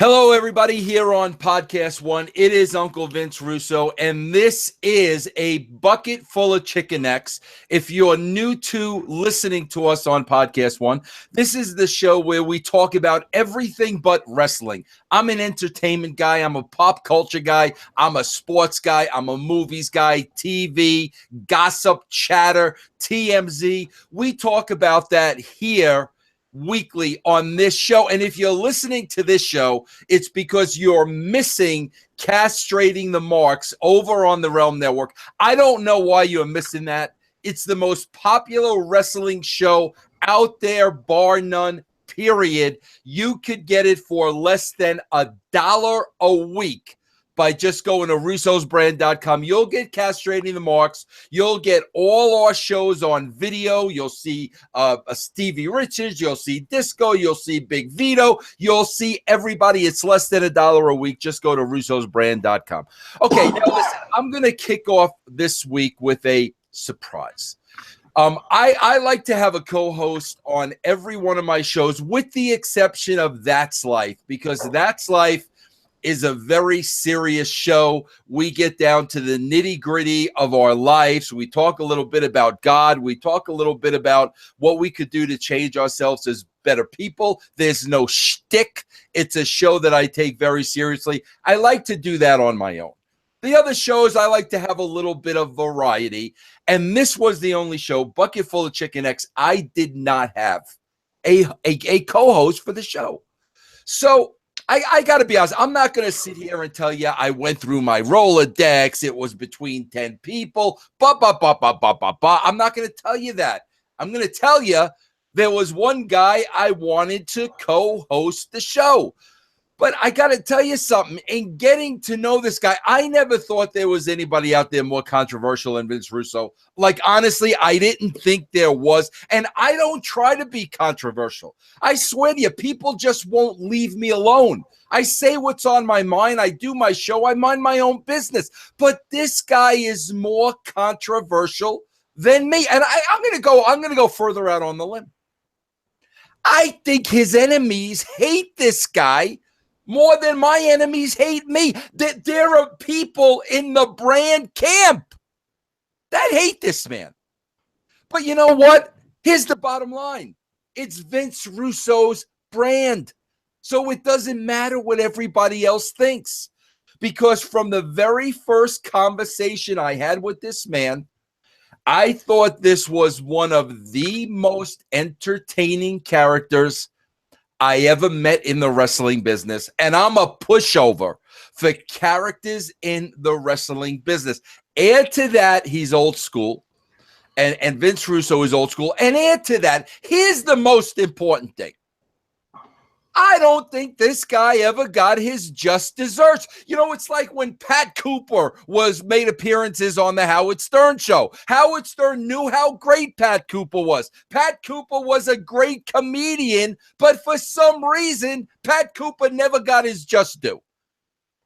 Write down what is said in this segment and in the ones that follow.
Hello, everybody, here on Podcast One. It is Uncle Vince Russo, and this is a bucket full of chicken necks. If you're new to listening to us on Podcast One, this is the show where we talk about everything but wrestling. I'm an entertainment guy. I'm a pop culture guy. I'm a sports guy. I'm a movies guy, TV, gossip, chatter, TMZ. We talk about that here weekly on this show. And if you're listening to this show, it's because you're missing Castrating the Marks over on the Realm Network. I don't know why you're missing that. It's the most popular wrestling show out there, bar none, period. You could get it for less than $1 a week by just going to russosbrand.com. You'll get Castrating the Marks. You'll get all our shows on video. You'll see Stevie Richards. You'll see Disco. You'll see Big Vito. You'll see everybody. It's less than $1 a week. Just go to russosbrand.com. Okay, now listen, I'm going to kick off this week with a surprise. I like to have a co-host on every one of my shows with the exception of That's Life, because That's Life is a very serious show. We get down to the nitty-gritty of our lives. We talk a little bit about God. We talk a little bit about what we could do to change ourselves as better people. There's no shtick. It's a show that I take very seriously. I like to do that on my own. The other shows, I like to have a little bit of variety. And this was the only show, Bucket Full of Chicken X, I did not have a co-host for the show. So I got to be honest. I'm not going to sit here and tell you I went through my Rolodex. It was between 10 people. I'm not going to tell you that. I'm going to tell you there was one guy I wanted to co-host the show. But I got to tell you something. In getting to know this guy, I never thought there was anybody out there more controversial than Vince Russo. Like, honestly, I didn't think there was. And I don't try to be controversial. I swear to you, people just won't leave me alone. I say what's on my mind. I do my show. I mind my own business. But this guy is more controversial than me. And I'm going to go further out on the limb. I think his enemies hate this guy more than my enemies hate me. There are people in the brand camp that hate this man. But you know what? Here's the bottom line. It's Vince Russo's brand. So it doesn't matter what everybody else thinks. Because from the very first conversation I had with this man, I thought this was one of the most entertaining characters I ever met in the wrestling business. And I'm a pushover for characters in the wrestling business. Add to that, he's old school. And Vince Russo is old school. And add to that, here's the most important thing. I don't think this guy ever got his just desserts. You know, it's like when Pat Cooper made appearances on the Howard Stern show. Howard Stern knew how great Pat Cooper was. Pat Cooper was a great comedian, but for some reason, Pat Cooper never got his just due.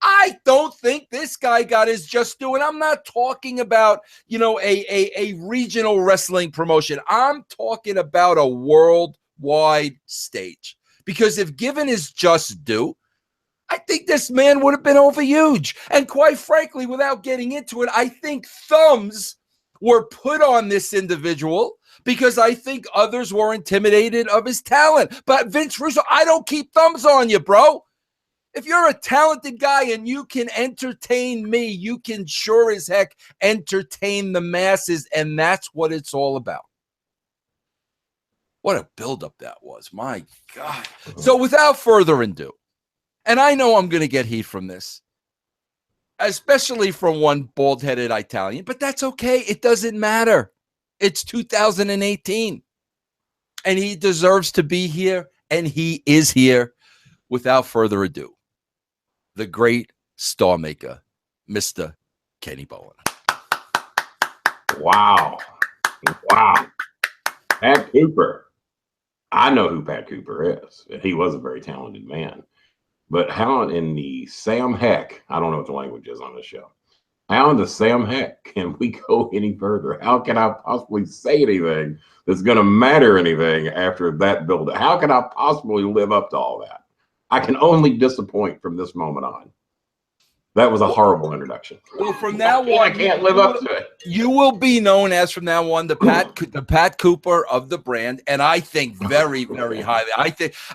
I don't think this guy got his just due. And I'm not talking about, a regional wrestling promotion. I'm talking about a worldwide stage. Because if given his just due, I think this man would have been over huge. And quite frankly, without getting into it, I think thumbs were put on this individual because I think others were intimidated of his talent. But Vince Russo, I don't keep thumbs on you, bro. If you're a talented guy and you can entertain me, you can sure as heck entertain the masses. And that's what it's all about. What a buildup that was. My God. So without further ado, and I know I'm going to get heat from this, especially from one bald-headed Italian, but that's okay. It doesn't matter. It's 2018. And he deserves to be here, and he is here. Without further ado, the great star maker, Mr. Kenny Bolin. Wow. Pat Cooper. I know who Pat Cooper is. He was a very talented man. But how in the Sam Heck, I don't know what the language is on this show. How in the Sam Heck can we go any further? How can I possibly say anything that's going to matter anything after that build? How can I possibly live up to all that? I can only disappoint from this moment on. That was a horrible introduction. Well, from now on, I can't live up to it. You will be known as from now on the Pat Cooper of the brand, and I think very, very highly.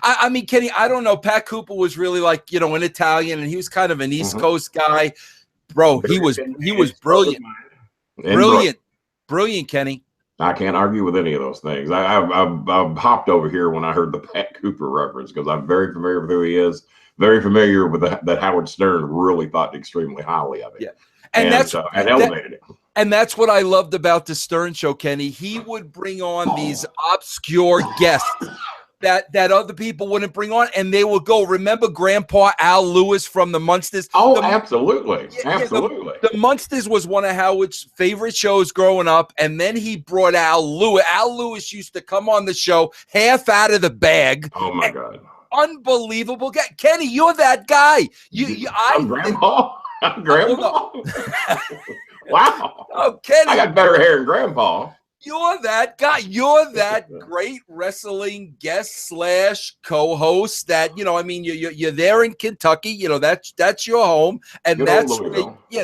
I mean, Kenny, I don't know. Pat Cooper was really like, you know, an Italian, and he was kind of an East Coast guy, bro. He was brilliant, brilliant, Kenny. I can't argue with any of those things. I hopped over here when I heard the Pat Cooper reference because I'm very familiar with who he is. Very familiar with that Howard Stern really thought extremely highly of it. Yeah. And that's elevated it. And that's what I loved about the Stern Show, Kenny. He would bring on these obscure guests that other people wouldn't bring on, and they would go. Remember Grandpa Al Lewis from the Munsters? Oh, absolutely. Absolutely. The Munsters was one of Howard's favorite shows growing up, and then he brought Al Lewis. Al Lewis used to come on the show half out of the bag. Oh, my God. Unbelievable guy. Kenny, you're that guy. I'm Grandpa. I'm Grandpa. Wow. Oh, Kenny. I got better hair than Grandpa. You're that guy. You're that great wrestling guest / co-host that, you know, I mean, you're there in Kentucky. You know, that's your home. And good that's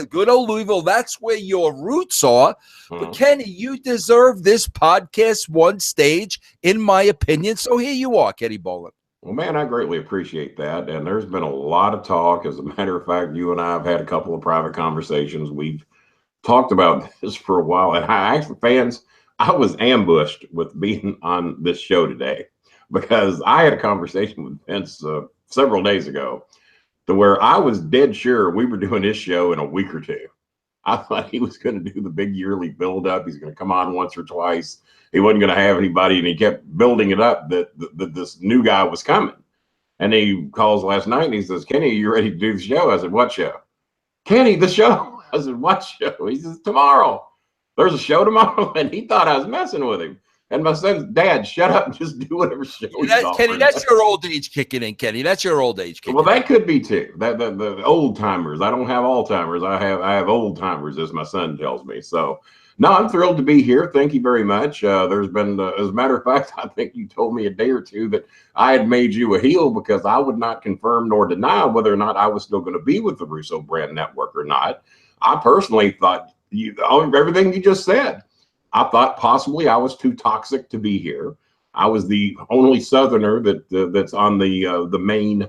good old Louisville. That's where your roots are. But Kenny, you deserve this podcast one stage, in my opinion. So here you are, Kenny Bolin. Well, man, I greatly appreciate that. And there's been a lot of talk. As a matter of fact, you and I have had a couple of private conversations. We've talked about this for a while. And I was ambushed with being on this show today because I had a conversation with Vince several days ago to where I was dead sure we were doing this show in a week or two. I thought he was going to do the big yearly build-up. He's going to come on once or twice. He wasn't going to have anybody, and he kept building it up that this new guy was coming. And he calls last night, and he says, Kenny, are you ready to do the show? I said, what show? Kenny, the show. I said, what show? He says, tomorrow. There's a show tomorrow, and he thought I was messing with him. And my son's, Dad, shut up and just do whatever show he's Kenny, that's your old age kicking in, Kenny. That's your old age kicking in. Well, that could be too. The old timers. I don't have all timers. I have old timers, as my son tells me. So, no, I'm thrilled to be here. Thank you very much. There's been, as a matter of fact, I think you told me a day or two that I had made you a heel because I would not confirm nor deny whether or not I was still going to be with the Russo brand network or not. I personally thought everything you just said. I thought possibly I was too toxic to be here. I was the only Southerner that's on the main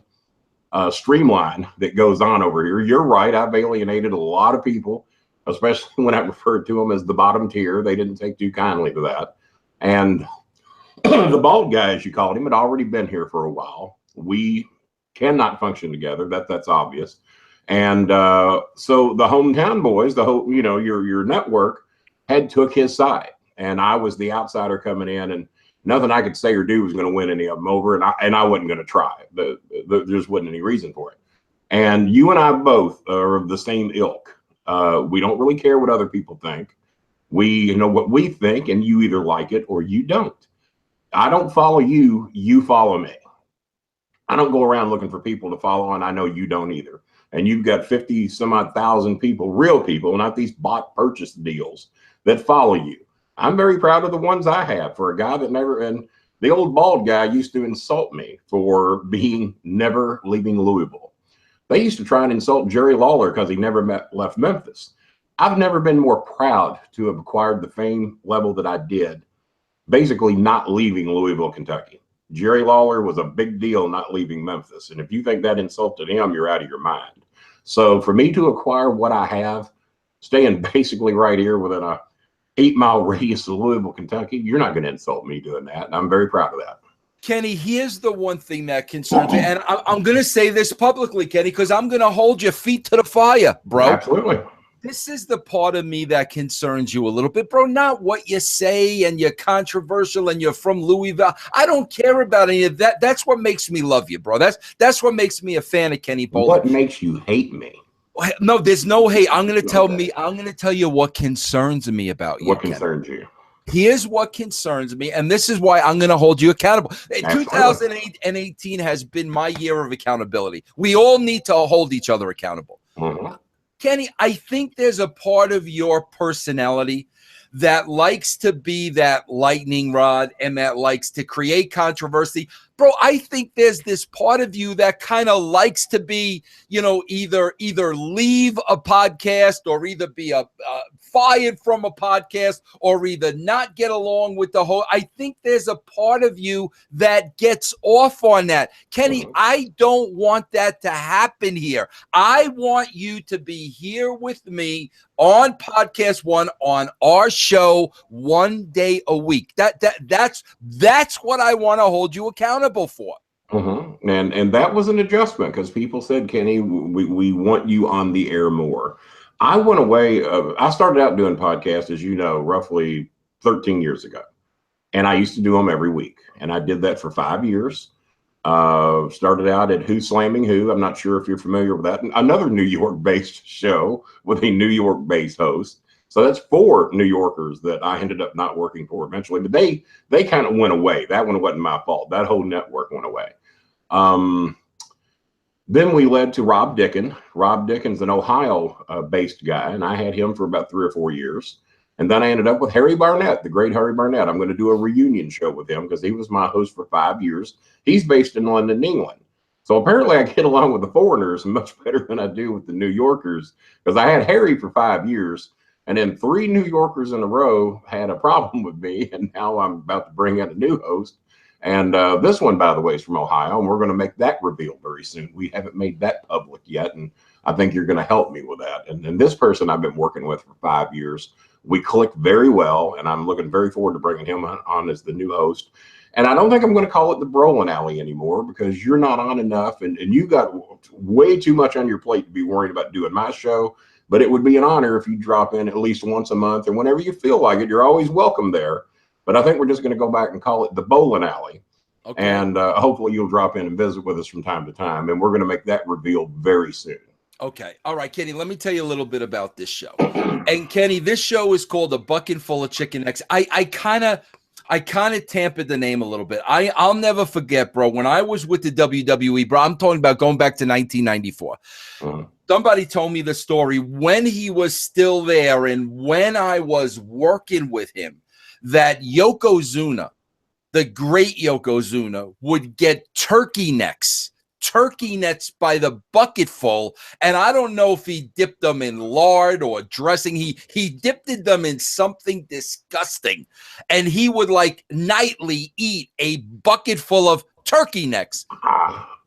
streamline that goes on over here. You're right. I've alienated a lot of people, especially when I referred to them as the bottom tier. They didn't take too kindly to that. And the bald guy, as you called him, had already been here for a while. We cannot function together. That's obvious. And so the hometown boys, your network, had took his side, and I was the outsider coming in, and nothing I could say or do was going to win any of them over, and I wasn't going to try. There just wasn't any reason for it. And you and I both are of the same ilk. We don't really care what other people think. We know what we think, and you either like it or you don't. I don't follow you. You follow me. I don't go around looking for people to follow, and I know you don't either. And you've got 50 some odd thousand people, real people, not these bot purchase deals, that follow you. I'm very proud of the ones I have. For a guy that never, and the old bald guy used to insult me for never leaving Louisville. They used to try and insult Jerry Lawler because he never left Memphis. I've never been more proud to have acquired the fame level that I did, basically not leaving Louisville, Kentucky. Jerry Lawler was a big deal not leaving Memphis. And if you think that insulted him, you're out of your mind. So for me to acquire what I have, staying basically right here within a 8-mile radius of Louisville, Kentucky, you're not going to insult me doing that. And I'm very proud of that. Kenny, here's the one thing that concerns me. And I'm going to say this publicly, Kenny, because I'm going to hold your feet to the fire, bro. Absolutely. This is the part of me that concerns you a little bit, bro. Not what you say and you're controversial and you're from Louisville. I don't care about any of that. That's what makes me love you, bro. That's what makes me a fan of Kenny Bolin. What makes you hate me? No, there's no hate. I'm going to tell you what concerns me about you. What concerns you? Here's what concerns me, and this is why I'm going to hold you accountable. 2018 has been my year of accountability. We all need to hold each other accountable. Mm-hmm. Kenny, I think there's a part of your personality that likes to be that lightning rod and that likes to create controversy, bro, I think there's this part of you that kind of likes to be, either leave a podcast or either be fired from a podcast or either not get along with the whole. I think there's a part of you that gets off on that. Kenny, I don't want that to happen here. I want you to be here with me on Podcast One on our show 1 day a week. That's what I want to hold you accountable for. And that was an adjustment because people said, Kenny, we want you on the air more. I went away. I started out doing podcasts, as you know, roughly 13 years ago. And I used to do them every week. And I did that for 5 years. Started out at Who's Slamming Who. I'm not sure if you're familiar with that. Another New York-based show with a New York-based host. So that's 4 New Yorkers that I ended up not working for eventually. But they kind of went away. That one wasn't my fault. That whole network went away. Then we led to Rob Dickin. Rob Dickin's an Ohio-based guy, and I had him for about 3 or 4 years. And then I ended up with Harry Barnett, the great Harry Barnett. I'm going to do a reunion show with him because he was my host for 5 years. He's based in London, England. So apparently I get along with the foreigners much better than I do with the New Yorkers because I had Harry for 5 years. And then 3 New Yorkers in a row had a problem with me. And now I'm about to bring in a new host. And this one, by the way, is from Ohio, and we're going to make that reveal very soon. We haven't made that public yet, and I think you're going to help me with that. And this person I've been working with for 5 years, we click very well, and I'm looking very forward to bringing him on as the new host. And I don't think I'm going to call it the Bolin Alley anymore because you're not on enough, and you got way too much on your plate to be worried about doing my show. But it would be an honor if you drop in at least once a month, or whenever you feel like it. You're always welcome there. But I think we're just going to go back and call it the Bolin Alley. Okay. And hopefully you'll drop in and visit with us from time to time. And we're going to make that reveal very soon. Okay. All right, Kenny, let me tell you a little bit about this show. And Kenny, this show is called A Bucket Full of Chicken Necks. I kind of tampered the name a little bit. I'll never forget, bro, when I was with the WWE, bro, I'm talking about going back to 1994. Somebody told me the story when he was still there and when I was working with him, that Yokozuna, the great Yokozuna, would get turkey necks by the bucketful. And I don't know if he dipped them in lard or dressing. He dipped them in something disgusting. And he would like nightly eat a bucket full of turkey necks.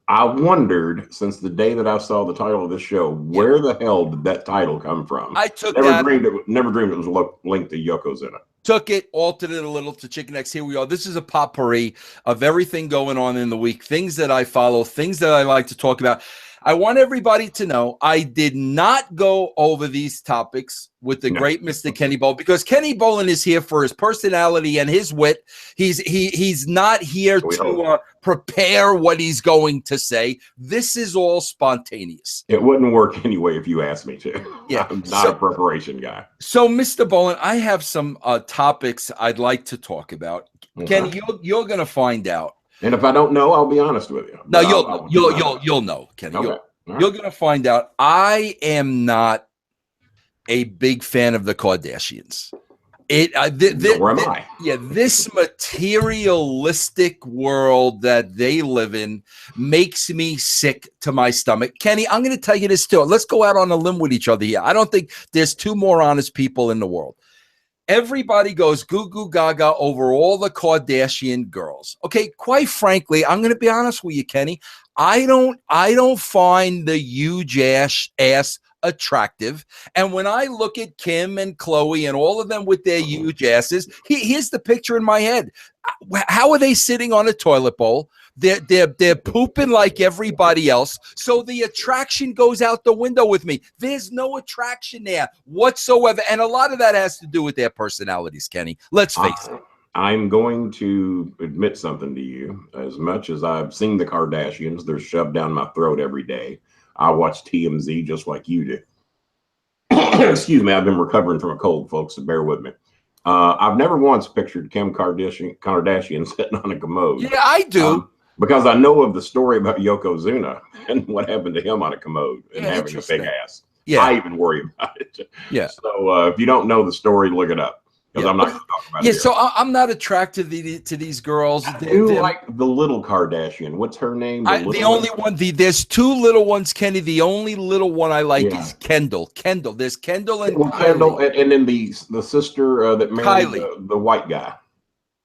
I wondered since the day that I saw the title of this show, where the hell did that title come from? I took never dreamed it was linked to Yokozuna. Took it, altered it a little to chicken necks. Here we are. This is a potpourri of everything going on in the week, things that I follow, things that I like to talk about. I want everybody to know I did not go over these topics with the great Mr. Kenny Bolin because Kenny Bolin is here for his personality and his wit. He's not here to prepare what he's going to say. This is all spontaneous. It wouldn't work anyway if you asked me to. Yeah, I'm not a preparation guy. So, Mr. Bolin, I have some topics I'd like to talk about. Kenny, you're going to find out. And if I don't know, I'll be honest with you. No, you'll know, Kenny. Okay. You're going to find out. I am not a big fan of the Kardashians. Where am I? Yeah, this materialistic world that they live in makes me sick to my stomach. Kenny, I'm going to tell you this too. Let's go out on a limb with each other here. I don't think there's 2 more honest people in the world. Everybody goes goo goo gaga over all the Kardashian girls. Okay, quite frankly, I'm going to be honest with you, Kenny. I don't find the huge ass attractive. And when I look at Kim and Khloe and all of them with their huge asses, here's the picture in my head. How are they sitting on a toilet bowl? They're pooping like everybody else. So the attraction goes out the window with me. There's no attraction there whatsoever. And a lot of that has to do with their personalities, Kenny. Let's face it. I'm going to admit something to you. As much as I've seen the Kardashians, they're shoved down my throat every day. I watch TMZ just like you do. Excuse me. I've been recovering from a cold, folks, so bear with me. I've never once pictured Kim Kardashian sitting on a commode. Yeah, I do. Because I know of the story about Yokozuna and what happened to him on a commode and having a big ass. Yeah. I even worry about it. Yeah. So if you don't know the story, look it up. because I'm not going to talk about it. Yeah, so I'm not attracted to these girls. I do like the little Kardashian. What's her name? The only one. There's two little ones, Kenny. The only little one I like is Kendall. Kendall. There's Kendall and Kendall, and then the sister that married the white guy.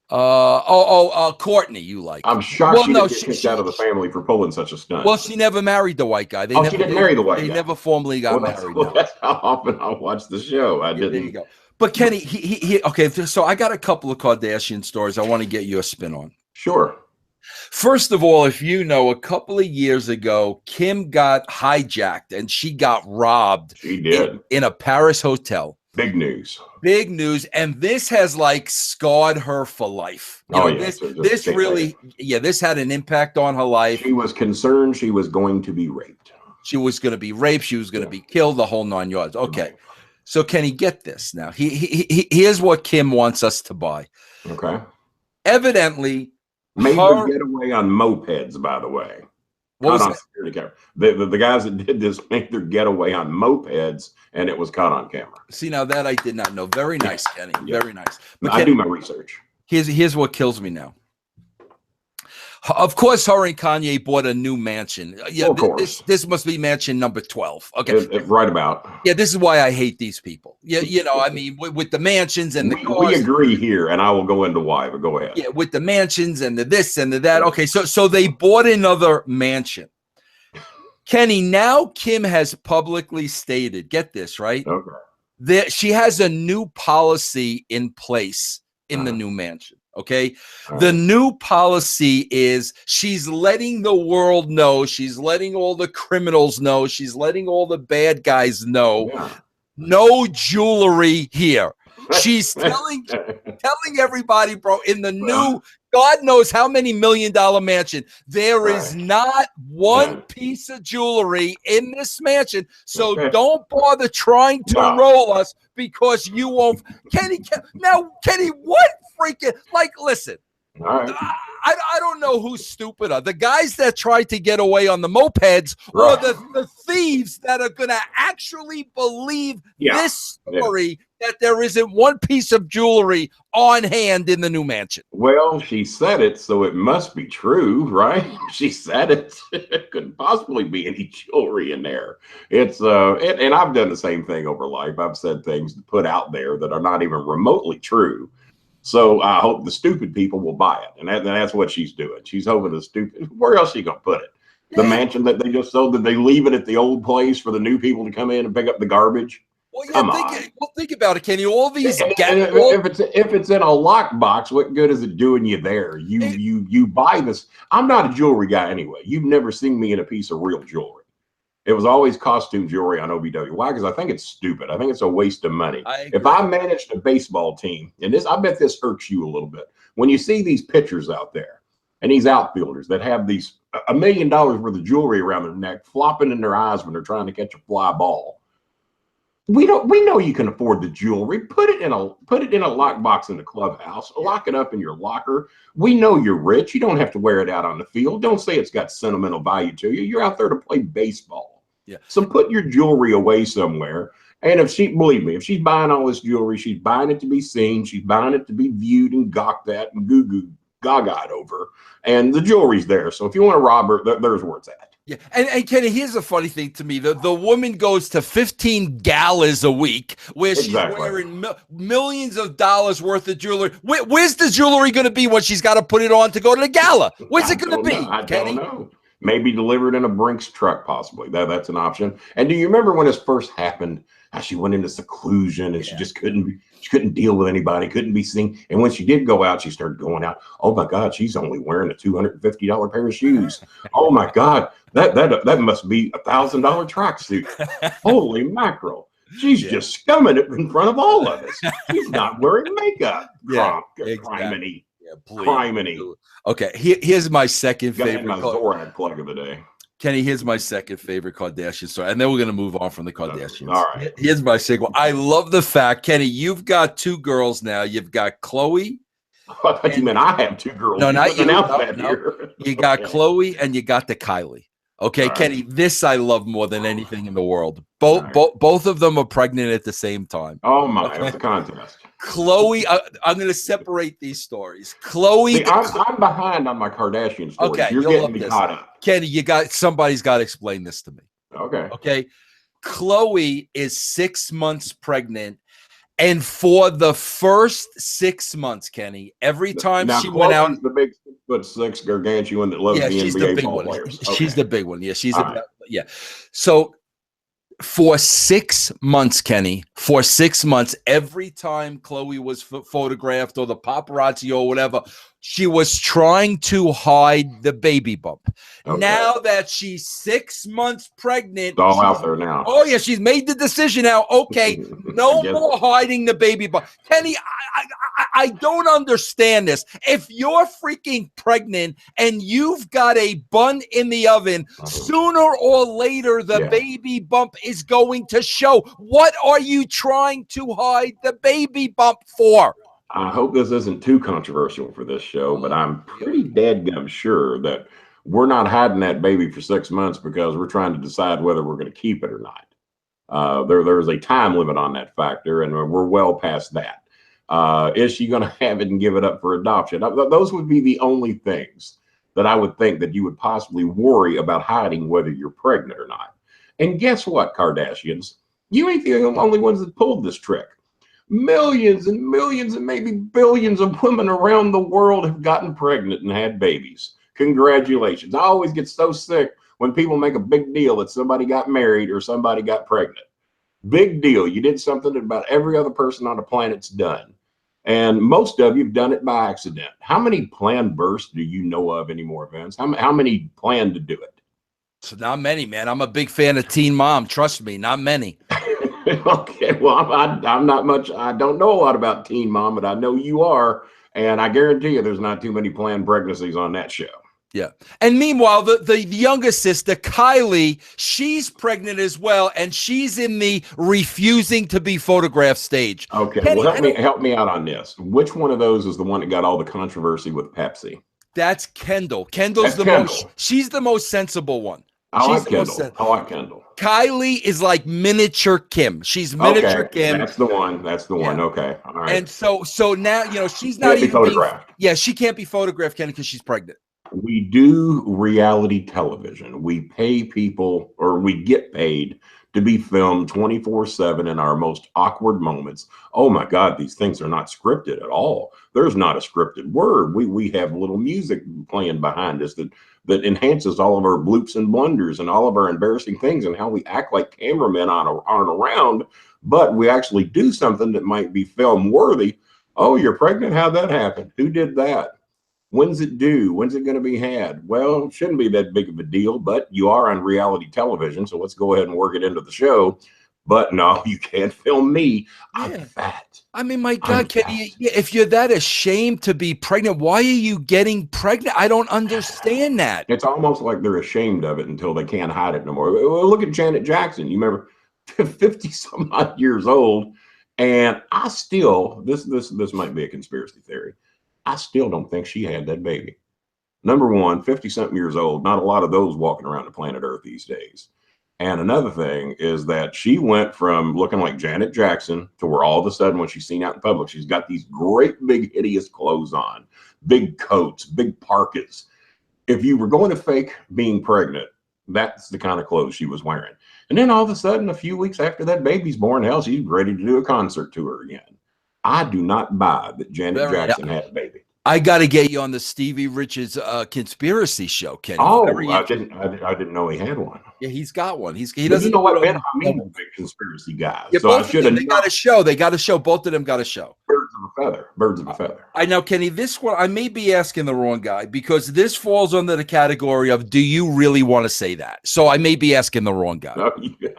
Courtney, you like? I'm shocked she didn't get kicked out of the family for pulling such a stunt. Well, she never married the white guy. She didn't marry the white guy. They never formally got married. That's how often I watched the show. I didn't. There you go. But Kenny, okay. So I got a couple of Kardashian stories I want to get your spin on. Sure. First of all, if you know, a couple of years ago, Kim got hijacked and she got robbed. She did. In a Paris hotel. Big news. Big news. And this has like scarred her for life. This really, this had an impact on her life. She was concerned she was going to be raped. She was going to be raped. She was going to be killed, the whole 9 yards. Okay. Right. So Kenny, get this now. Here's what Kim wants us to buy. Okay. Evidently, made her get away on mopeds, by the way. What was security camera. The guys that did this made their getaway on mopeds, and it was caught on camera. See, now that I did not know. Very nice, Kenny. Yeah. Very nice. But I do my research. Here's what kills me now. Of course, her and Kanye bought a new mansion. Yeah, of course. This must be mansion number 12. Okay, right about. Yeah, this is why I hate these people. Yeah, I mean, with the mansions and the cars. We agree here, and I will go into why. But go ahead. Yeah, with the mansions and the this and the that. Okay, so they bought another mansion. Kenny, now Kim has publicly stated. Get this right. Okay. She has a new policy in place in the new mansion. Okay. The new policy is she's letting the world know, she's letting all the criminals know, she's letting all the bad guys know, no jewelry here. She's telling everybody, bro, in the new, God knows how many $1 million mansion, there is not one piece of jewelry in this mansion. So don't bother trying to enroll us because you won't. Kenny, what freaking, like, listen, all right. I don't know who's stupider, the guys that tried to get away on the mopeds or the thieves that are going to actually believe this story that there isn't one piece of jewelry on hand in the new mansion. Well, she said it, so it must be true, right? She said it. It couldn't possibly be any jewelry in there. It's and I've done the same thing over life. I've said things to put out there that are not even remotely true. So I hope the stupid people will buy it. And that's what she's doing. She's hoping the stupid, where else is she going to put it? The mansion that they just sold, did they leave it at the old place for the new people to come in and pick up the garbage? Well, think about it, Kenny. All these if it's in a lockbox, what good is it doing you there? You buy this. I'm not a jewelry guy anyway. You've never seen me in a piece of real jewelry. It was always costume jewelry on OBW. Why? Because I think it's stupid. I think it's a waste of money. If I managed a baseball team, and I bet this hurts you a little bit. When you see these pitchers out there and these outfielders that have these $1 million worth of jewelry around their neck, flopping in their eyes when they're trying to catch a fly ball. We know you can afford the jewelry. Put it in a lockbox in the clubhouse. Lock it up in your locker. We know you're rich. You don't have to wear it out on the field. Don't say it's got sentimental value to you. You're out there to play baseball. Yeah. So put your jewelry away somewhere. And believe me, if she's buying all this jewelry, she's buying it to be seen. She's buying it to be viewed and gawked at and gawga'd over. And the jewelry's there. So if you want to rob her, there's where it's at. Yeah, and Kenny, here's a funny thing to me. The woman goes to 15 galas a week where she's wearing millions of dollars worth of jewelry. Where's the jewelry going to be when she's got to put it on to go to the gala? Where's it going to be, Kenny? I don't know. Maybe delivered in a Brinks truck, possibly. That's an option. And do you remember when this first happened? How she went into seclusion and she just couldn't deal with anybody, couldn't be seen. And when she did go out, she started going out. Oh my God, she's only wearing a $250 pair of shoes. Oh my God, that must be $1,000 tracksuit. Holy mackerel. She's just scumming it in front of all of us. She's not wearing makeup. Criminy. Criminy. Okay, here's my second favorite. My Zorak plug of the day. Kenny, here's my second favorite Kardashian story, and then we're going to move on from the Kardashians. All right. Here's my sequel. I love the fact, Kenny, you've got two girls now. You've got Chloe. I thought you meant I have two girls. No, not you. No. You got Chloe and you got the Kylie. Okay, Kenny, this I love more than anything in the world. Both of them are pregnant at the same time. Oh, my. It's a contest. Chloe, I'm going to separate these stories. Chloe, See, I'm behind on my Kardashian stories. Okay, You're getting me caught up. Kenny, somebody's got to explain this to me. Okay. Chloe is 6 months pregnant. And for the first 6 months, Kenny, every time she went out, the big 6'6" gargantuan that loves the NBA ball players. She's the big one. Yeah, Yeah. So for 6 months, Kenny, for 6 months, every time Chloe was photographed or the paparazzi or whatever, she was trying to hide the baby bump. Okay. Now that she's 6 months pregnant, it's all out there now. Oh yeah, she's made the decision now. Okay, no more hiding the baby bump. Kenny, I don't understand this. If you're freaking pregnant and you've got a bun in the oven, sooner or later the baby bump is going to show. What are you trying to hide the baby bump for? I hope this isn't too controversial for this show, but I'm pretty dadgum sure that we're not hiding that baby for 6 months because we're trying to decide whether we're going to keep it or not. There's a time limit on that factor, and we're well past that. Is she going to have it and give it up for adoption? Those would be the only things that I would think that you would possibly worry about hiding whether you're pregnant or not. And guess what, Kardashians? You ain't the only ones that pulled this trick. Millions and millions and maybe billions of women around the world have gotten pregnant and had babies. Congratulations. I always get so sick when people make a big deal that somebody got married or somebody got pregnant. Big deal. You did something that about every other person on the planet's done. And most of you've done it by accident. How many planned births do you know of anymore, Vince? How many plan to do it? So not many, man. I'm a big fan of Teen Mom. Trust me, not many. Okay, well, I'm not much. I don't know a lot about Teen Mom, but I know you are. And I guarantee you there's not too many planned pregnancies on that show. Yeah. And meanwhile, the youngest sister, Kylie, she's pregnant as well, and she's in the refusing to be photographed stage. Okay, Kenny, well, help me out on this. Which one of those is the one that got all the controversy with Pepsi? That's Kendall. Kendall's she's the most sensible one. I like Kendall. Kylie is like miniature Kim. She's miniature Kim. That's the one. Okay. All right. And so now, she's not even photographed. She can't be photographed, Kenny, because she's pregnant. We do reality television. We pay people, or we get paid to be filmed 24/7 in our most awkward moments. Oh my God, these things are not scripted at all. There's not a scripted word. We have a little music playing behind us that enhances all of our bloops and blunders and all of our embarrassing things and how we act like cameramen aren't around, but we actually do something that might be film worthy. Oh, you're pregnant? How'd that happen? Who did that? When's it due? When's it going to be had? Well, it shouldn't be that big of a deal, but you are on reality television, so let's go ahead and work it into the show. But no, you can't film me. I'm fat. I mean, my God, if you're that ashamed to be pregnant, why are you getting pregnant? I don't understand that. It's almost like they're ashamed of it until they can't hide it no more. Look at Janet Jackson. You remember, 50 some odd years old, and I still, this might be a conspiracy theory. I still don't think she had that baby. Number one, 50-something years old. Not a lot of those walking around the planet Earth these days. And another thing is that she went from looking like Janet Jackson to where all of a sudden when she's seen out in public, she's got these great big hideous clothes on, big coats, big parkas. If you were going to fake being pregnant, that's the kind of clothes she was wearing. And then all of a sudden, a few weeks after that baby's born, hell, she's ready to do a concert tour again. I do not buy that Janet Jackson had a baby. I got to get you on the Stevie Richards conspiracy show, Kenny. Oh, I didn't know he had one. Yeah, he's got one. He doesn't. You know what, man? I'm a big conspiracy guy. Yeah, so both of them, they got a show. Both of them got a show. Birds of a feather. I know, Kenny. This one, I may be asking the wrong guy because this falls under the category of, do you really want to say that? So I may be asking the wrong guy.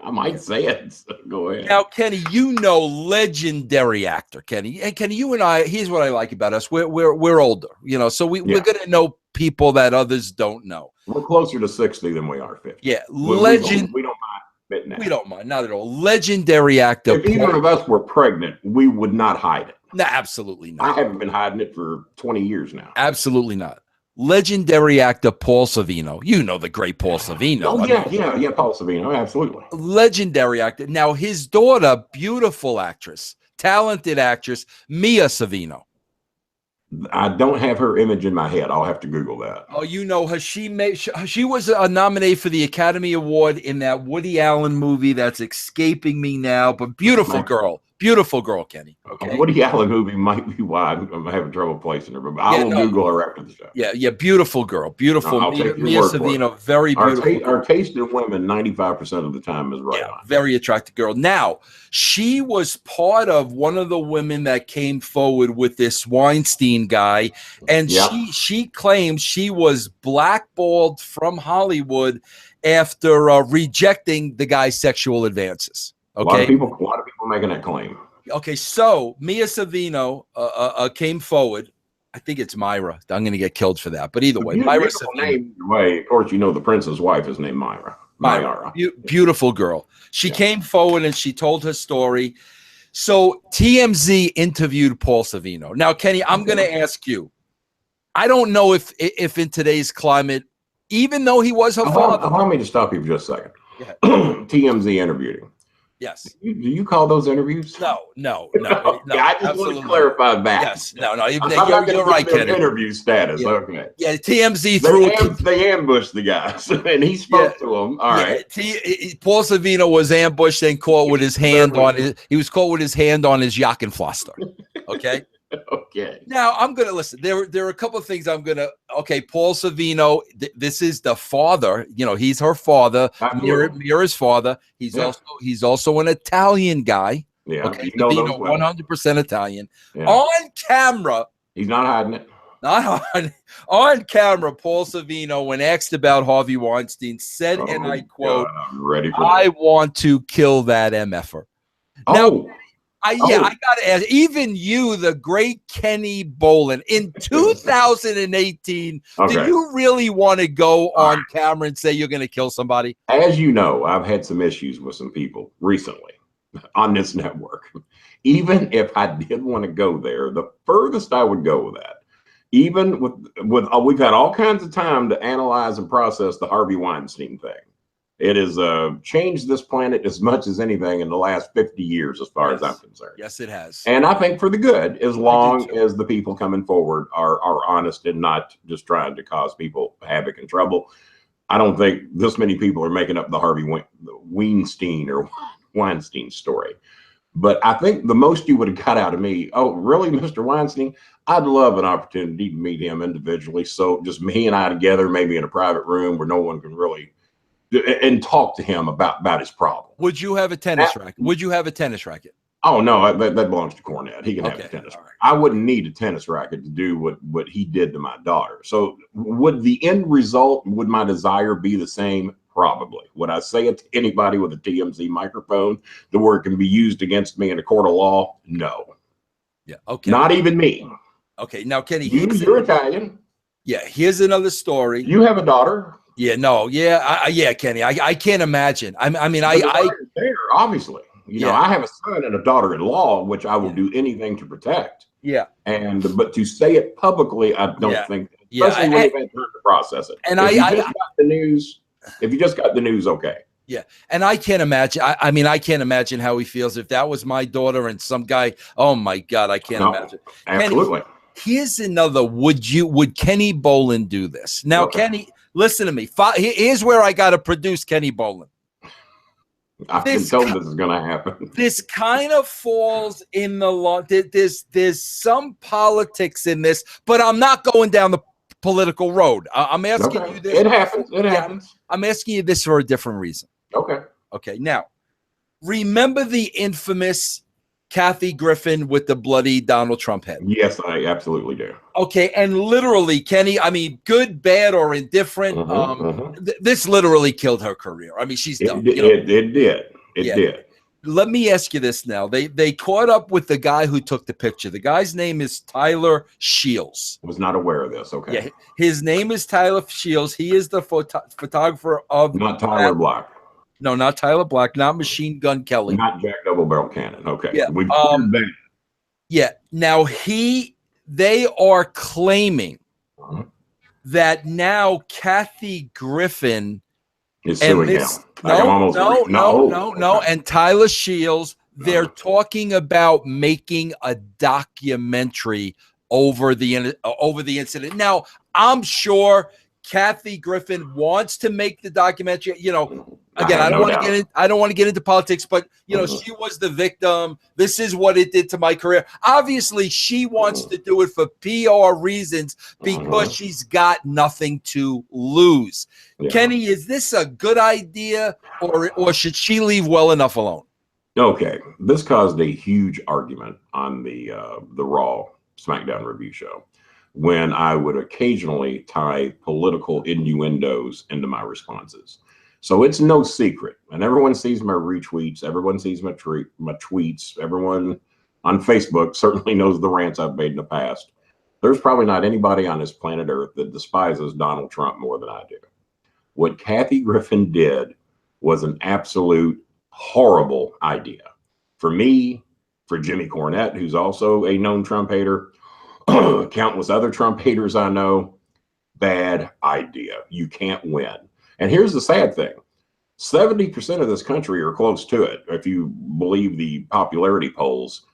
I might say it. So go ahead. Now, Kenny, legendary actor, Kenny. And Kenny, you and I, here's what I like about us. We're older, so we're going to know people that others don't know. We're closer to 60 than we are 50. Yeah, we don't mind admitting that. We don't mind, not at all. Legendary actor. If either of us were pregnant, we would not hide it. No, absolutely not. I haven't been hiding it for 20 years now. Absolutely not. Legendary actor Paul Sorvino. You know the great Paul Sorvino. Oh, yeah, Paul Sorvino, absolutely. Legendary actor. Now, his daughter, beautiful actress, talented actress, Mia Sorvino. I don't have her image in my head. I'll have to Google that. Oh, you know her. She was nominated for the Academy Award in that Woody Allen movie that's escaping me now, but beautiful girl, Kenny. Okay. Woody Allen movie might be why I'm having trouble placing her, but I will Google her after the show. Yeah, beautiful girl, beautiful. Mia Sorvino, very beautiful. Our taste in women 95% of the time is right on. Very attractive girl. Now, she was part of one of the women that came forward with this Weinstein guy, and she claims she was blackballed from Hollywood after rejecting the guy's sexual advances. Okay, a lot of people making that claim. Okay, so Mia Sorvino came forward. I think it's Myra. I'm going to get killed for that, but either way, Myra Sorvino. Of course, you know the prince's wife is named Myra. Beautiful girl. She came forward and she told her story. So TMZ interviewed Paul Sorvino. Now, Kenny, I'm going to ask you. I don't know if in today's climate, even though he was her father. Allow me to stop you for just a second. TMZ interviewed him. Yes. Do you call those interviews? No. I just want to clarify that. Yes. No. You're right, Kenny. Interview status. Yeah. Okay. Yeah. TMZ they ambushed the guys, and he spoke to them. All right. Paul Sorvino was ambushed and caught with his hand on his. He was caught with his hand on his Jockenfloster. Okay. Okay. Now I'm gonna listen. There are a couple of things I'm gonna. Okay, Paul Sorvino. This is the father. You know, he's her father. Mira's father. He's also an Italian guy. Yeah. Okay. 100% Italian. Yeah. On camera. He's not hiding it. On camera, Paul Sorvino, when asked about Harvey Weinstein, said, and I quote, I'm ready for "I want to kill that MFer." Now, I gotta ask, even you, the great Kenny Bolin, in 2018, do you really want to go on camera and say you're going to kill somebody? As you know, I've had some issues with some people recently on this network. Even if I did want to go there, the furthest I would go with that, even with we've had all kinds of time to analyze and process the Harvey Weinstein thing. It has changed this planet as much as anything in the last 50 years, as far as I'm concerned. Yes, it has. And I think for the good, as long as the people coming forward are honest and not just trying to cause people havoc and trouble. I don't think this many people are making up the Harvey Weinstein or Weinstein story. But I think the most you would have got out of me, oh, really, Mr. Weinstein? I'd love an opportunity to meet him individually. So just me and I together, maybe in a private room where no one can really and talk to him about his problem. Would you have a tennis racket? Would you have a tennis racket? Oh, no, that belongs to Cornette. He can have a tennis racket. I wouldn't need a tennis racket to do what he did to my daughter. So would the end result, would my desire be the same? Probably. Would I say it to anybody with a TMZ microphone to where it can be used against me in a court of law? No. Yeah. Okay. Not even me. Okay. Now, Kenny, you're Italian. Yeah. Here's another story. You have a daughter. Yeah, no, yeah, Kenny. I can't imagine. I mean, there, obviously. You know, I have a son and a daughter-in-law, which I will do anything to protect. Yeah. But to say it publicly, I don't think, especially when you've had time to process it. And if you just got the news, okay. Yeah, and I can't imagine. I mean, I can't imagine how he feels if that was my daughter and some guy. Oh my God, I can't imagine. Absolutely. Kenny, here's another. Would Kenny Bolin do this? Now, Kenny. Listen to me. Here's where I got to produce Kenny Bolin. I can tell this is going to happen. This kind of falls in the law. There's some politics in this, but I'm not going down the political road. I'm asking you this. It happens. It happens. I'm asking you this for a different reason. Okay. Now, remember the infamous Kathy Griffin with the bloody Donald Trump head? Yes, I absolutely do. Okay, and literally, Kenny, I mean, good, bad, or indifferent, this literally killed her career. I mean, she's done. It did. Let me ask you this now. They caught up with the guy who took the picture. The guy's name is Tyler Shields. Was not aware of this. Okay. Yeah, his name is Tyler Shields. He is the photographer of... Not Tyler Black. No, not Tyler Black, not Machine Gun Kelly. Not Jack Double Barrel Cannon. Okay. Yeah. We've that. Yeah. Now they are claiming that now Kathy Griffin is suing him. No. And Tyler Shields, they're talking about making a documentary over the incident. Now, I'm sure Kathy Griffin wants to make the documentary. You know, again, I don't want to get into politics, but you know, she was the victim. This is what it did to my career. Obviously, she wants to do it for PR reasons because she's got nothing to lose. Yeah. Kenny, is this a good idea, or should she leave well enough alone? Okay, this caused a huge argument on the Raw SmackDown review show when I would occasionally tie political innuendos into my responses. So it's no secret, and everyone sees my retweets, everyone sees my tweets, everyone on Facebook certainly knows the rants I've made in the past. There's probably not anybody on this planet Earth that despises Donald Trump more than I do. What Kathy Griffin did was an absolute horrible idea. For me, for Jimmy Cornette, who's also a known Trump hater, countless other Trump haters I know, bad idea. You can't win. And here's the sad thing. 70% of this country, or close to it, if you believe the popularity polls,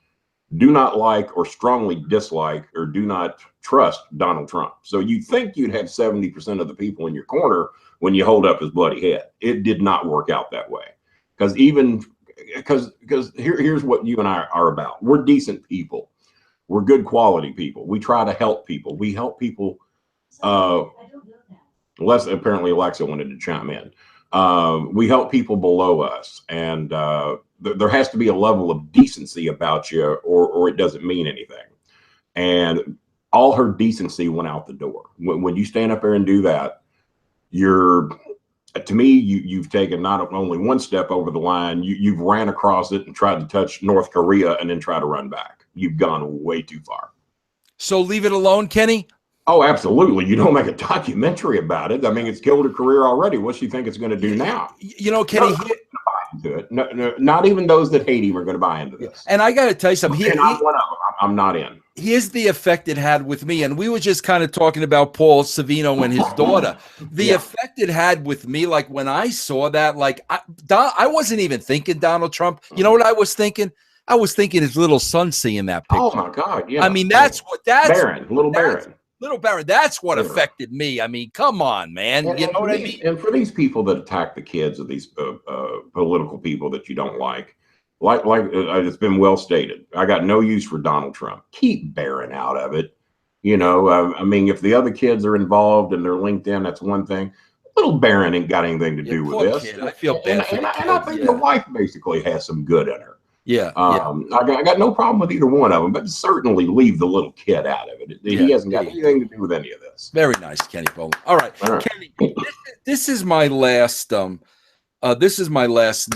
do not like or strongly dislike or do not trust Donald Trump. So you'd think you'd have 70% of the people in your corner when you hold up his bloody head. It did not work out that way. Because here's what you and I are about. We're decent people. We're good quality people. We try to help people. We help people. Unless apparently Alexa wanted to chime in. We help people below us, and there has to be a level of decency about you, or it doesn't mean anything. And all her decency went out the door. When you stand up there and do that, to me, you've taken not only one step over the line, you've ran across it and tried to touch North Korea and then try to run back. You've gone way too far. So leave it alone, Kenny? Oh, absolutely. You don't make a documentary about it. I mean, it's killed her career already. What's she think it's going to do now? You know, Kenny, no, not even those that hate him are going to buy into this. And I got to tell you something. I'm one of them. I'm not in. Here's the effect it had with me. And we were just kind of talking about Paul Sorvino and his daughter. The effect it had with me, like when I saw that, like I wasn't even thinking Donald Trump. You know what I was thinking? I was thinking his little son seeing that picture. Oh, my God. Yeah. I mean, Little Baron. That's what affected me. I mean, come on, man. You know what I mean? And for these people that attack the kids of these political people that you don't like it's been well stated. I got no use for Donald Trump. Keep Barron out of it. You know, I mean, if the other kids are involved and they're linked in, that's one thing. Little Barron ain't got anything to do with this. Kid. I feel bad. And I think the wife basically has some good in her. Yeah. I got no problem with either one of them, but certainly leave the little kid out of it. He hasn't got anything to do with any of this. Very nice, Kenny Bolin. All right. Kenny, this is my last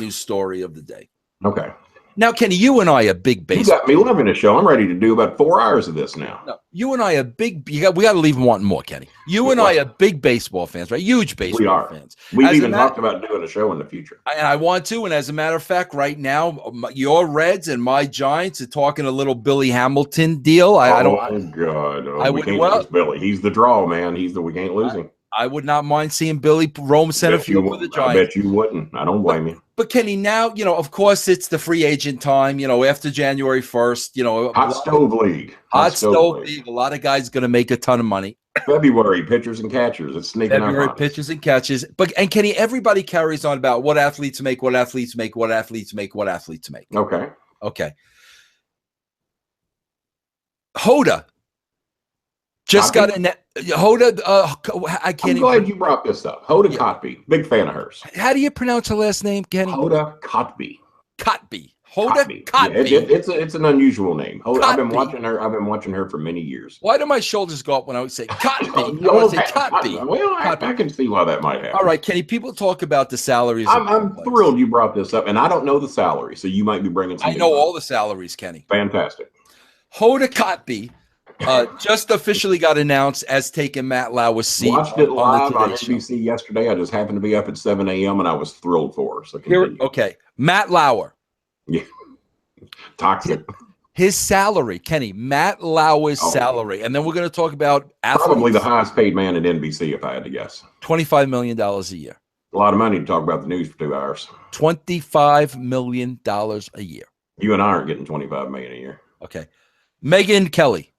news story of the day. Okay. Now, Kenny, you and I are big baseball. You got me loving the show. I'm ready to do about 4 hours of this now. No, you and I are big. We got to leave wanting more, Kenny. You and I are big baseball fans, right? Huge baseball fans. We've even talked about doing a show in the future. And I want to. And as a matter of fact, right now, your Reds and my Giants are talking a little Billy Hamilton deal. God. We can't lose Billy. He's the draw, man. We can't lose him. I would not mind seeing Billy roam center field for the Giants. I bet you wouldn't. I don't blame you. But Kenny, now, you know, of course, it's the free agent time, you know, after January 1st, you know. Hot stove league. Hot stove league. A lot of guys going to make a ton of money. February, pitchers and catchers. It's sneaking up. February, pitchers and catches. And Kenny, everybody carries on about what athletes make, what athletes make, what athletes make, what athletes make. Okay. Hoda just got in that. Hoda, I can't. I'm glad you brought this up. Hoda Kotb, big fan of hers. How do you pronounce her last name, Kenny? Hoda Kotb. Hoda Kotb. Yeah, it's an unusual name. Hoda, I've been watching her for many years. Why do my shoulders go up when I would say Kotb? I can see why that might happen. All right, Kenny. People talk about the salaries. I'm thrilled you brought this up, and I don't know the salary, so you might be bringing. I know all the salaries, Kenny. Fantastic. Hoda Kotb just officially got announced as taking Matt Lauer's seat. Watched it live on NBC yesterday. I just happened to be up at 7 a.m. and I was thrilled for her. So okay, Matt Lauer. Yeah, toxic. His salary, Kenny. Matt Lauer's salary, and then we're going to talk about athletes. Probably the highest paid man at NBC, if I had to guess. $25 million a year. A lot of money to talk about the news for 2 hours. $25 million a year. You and I aren't getting 25 million a year. Okay. Megyn Kelly.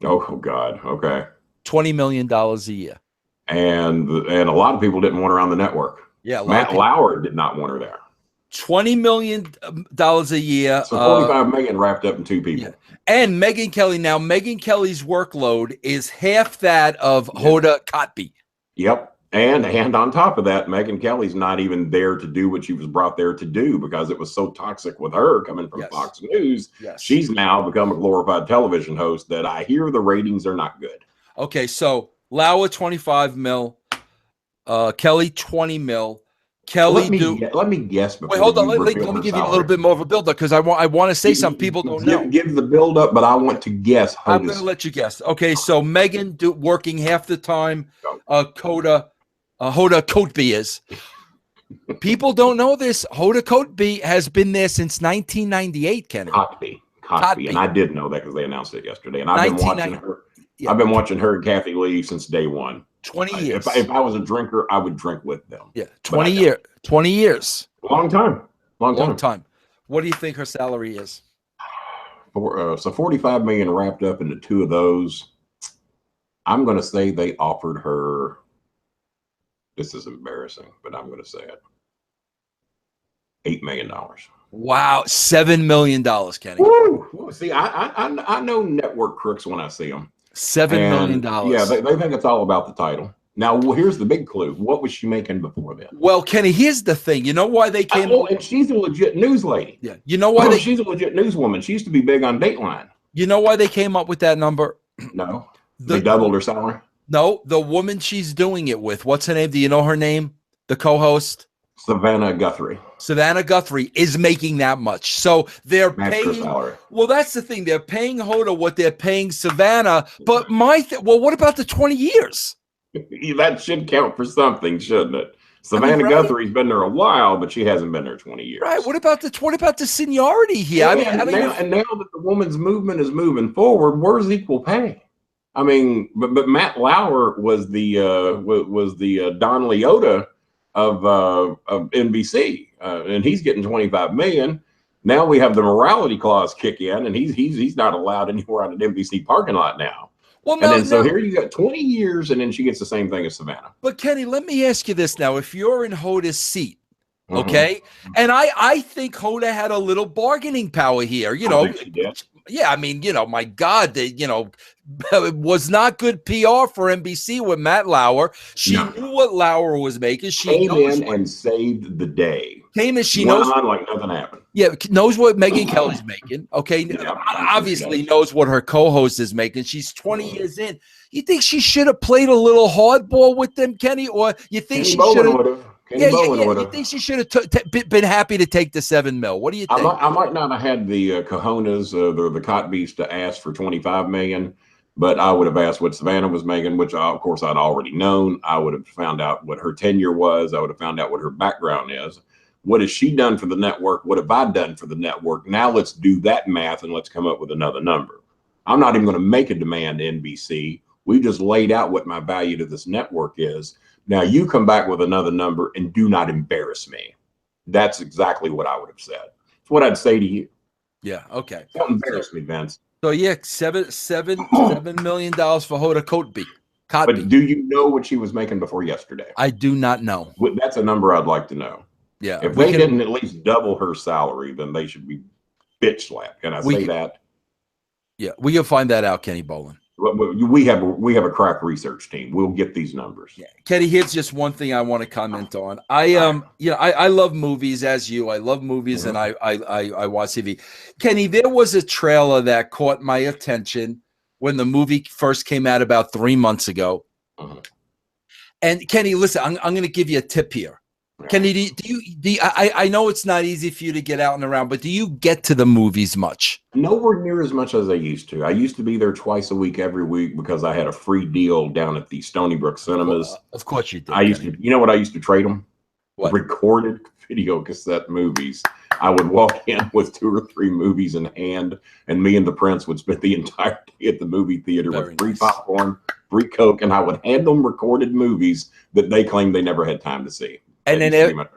Oh God. Okay. $20 million a year. And a lot of people didn't want her on the network. Yeah. Matt Lauer did not want her there. $20 million a year. So 45 million wrapped up in two people. Yeah. And Megyn Kelly. Now, Megyn Kelly's workload is half that of Hoda Kotb. Yep. And on top of that, Megyn Kelly's not even there to do what she was brought there to do because it was so toxic with her coming from Fox News. Yes. She's now become a glorified television host that I hear the ratings are not good. Okay, so Lauer 25 mil, Kelly 20 mil. Kelly, let me guess. Wait, hold on. Let me give you a little bit more of a build up because I want to say some people don't know. Give the build up, but I want to guess. I'm going to let you guess. Okay, so Megyn working half the time. Hoda Kotb is. People don't know this. Hoda Kotb has been there since 1998. Kenny Kotb, and I did know that because they announced it yesterday. And I've been watching her. Yeah. I've been watching her and Kathy Lee since day one. 20 years. If I was a drinker, I would drink with them. Yeah, 20 years. Long time. What do you think her salary is? So 45 million wrapped up into two of those. I'm going to say they offered her. This is embarrassing, but I'm going to say it. $8 million. Wow, $7 million, Kenny. Woo! See, I know network crooks when I see them. $7 million. Yeah, they think it's all about the title. Now, here's the big clue. What was she making before then? Well, Kenny, here's the thing. You know why they came? And she's a legit news lady. Yeah. You know why she's a legit newswoman. She used to be big on Dateline. You know why they came up with that number? No. They doubled her salary? No, the woman she's doing it with. What's her name? Do you know her name? The co-host? Savannah Guthrie. Savannah Guthrie is making that much. So they're paying. Salary. Well, that's the thing. They're paying Hoda what they're paying Savannah. But what about the 20 years? That should count for something, shouldn't it? Savannah Guthrie's been there a while, but she hasn't been there 20 years. Right. What about the seniority here? Yeah, now that the women's movement is moving forward, where's equal pay? I mean, but Matt Lauer was the Don Leota of NBC, and he's getting 25 million. Now we have the morality clause kick in, and he's not allowed anywhere on an NBC parking lot now. Well, so here you got 20 years, and then she gets the same thing as Savannah. But Kenny, let me ask you this now: if you're in Hoda's seat, okay, and I think Hoda had a little bargaining power here, you know. Yeah, I mean, you know, my God, it was not good PR for NBC with Matt Lauer. She knew what Lauer was making. She came in and saved the day. She knows on like nothing happened. Yeah, knows what Megyn Kelly's making. Okay, obviously knows what her co-host is making. She's 20 years in. You think she should have played a little hardball with them, Kenny, or you think she should have? You think she should have been happy to take the $7 million? What do you think? I might not have had the cojones, the Kotbs to ask for 25 million, but I would have asked what Savannah was making, which of course I'd already known. I would have found out what her tenure was. I would have found out what her background is. What has she done for the network? What have I done for the network? Now let's do that math and let's come up with another number. I'm not even going to make a demand to NBC. We just laid out what my value to this network is. Now you come back with another number and do not embarrass me. That's exactly what I would have said. It's what I'd say to you. Yeah. Okay. Don't embarrass me, Vince. So yeah, $7 million for Hoda Kotb. But do you know what she was making before yesterday? I do not know. That's a number I'd like to know. Yeah. If they didn't at least double her salary, then they should be bitch slapped. Can I say that? Yeah, we can find that out, Kenny Bolin. We have a crack research team. We'll get these numbers. Yeah. Kenny, here's just one thing I want to comment on. I love movies as you. I love movies and I watch TV. Kenny, there was a trailer that caught my attention when the movie first came out about 3 months ago. And Kenny, listen, I'm going to give you a tip here. Kenny, I know it's not easy for you to get out and around, but do you get to the movies much? Nowhere near as much as I used to. I used to be there twice a week, every week, because I had a free deal down at the Stony Brook Cinemas. Well, of course you did. You know what I used to trade them? What? Recorded video cassette movies. I would walk in with 2 or 3 movies in hand, and me and the Prince would spend the entire day at the movie theater with free popcorn, free Coke, and I would hand them recorded movies that they claimed they never had time to see. And then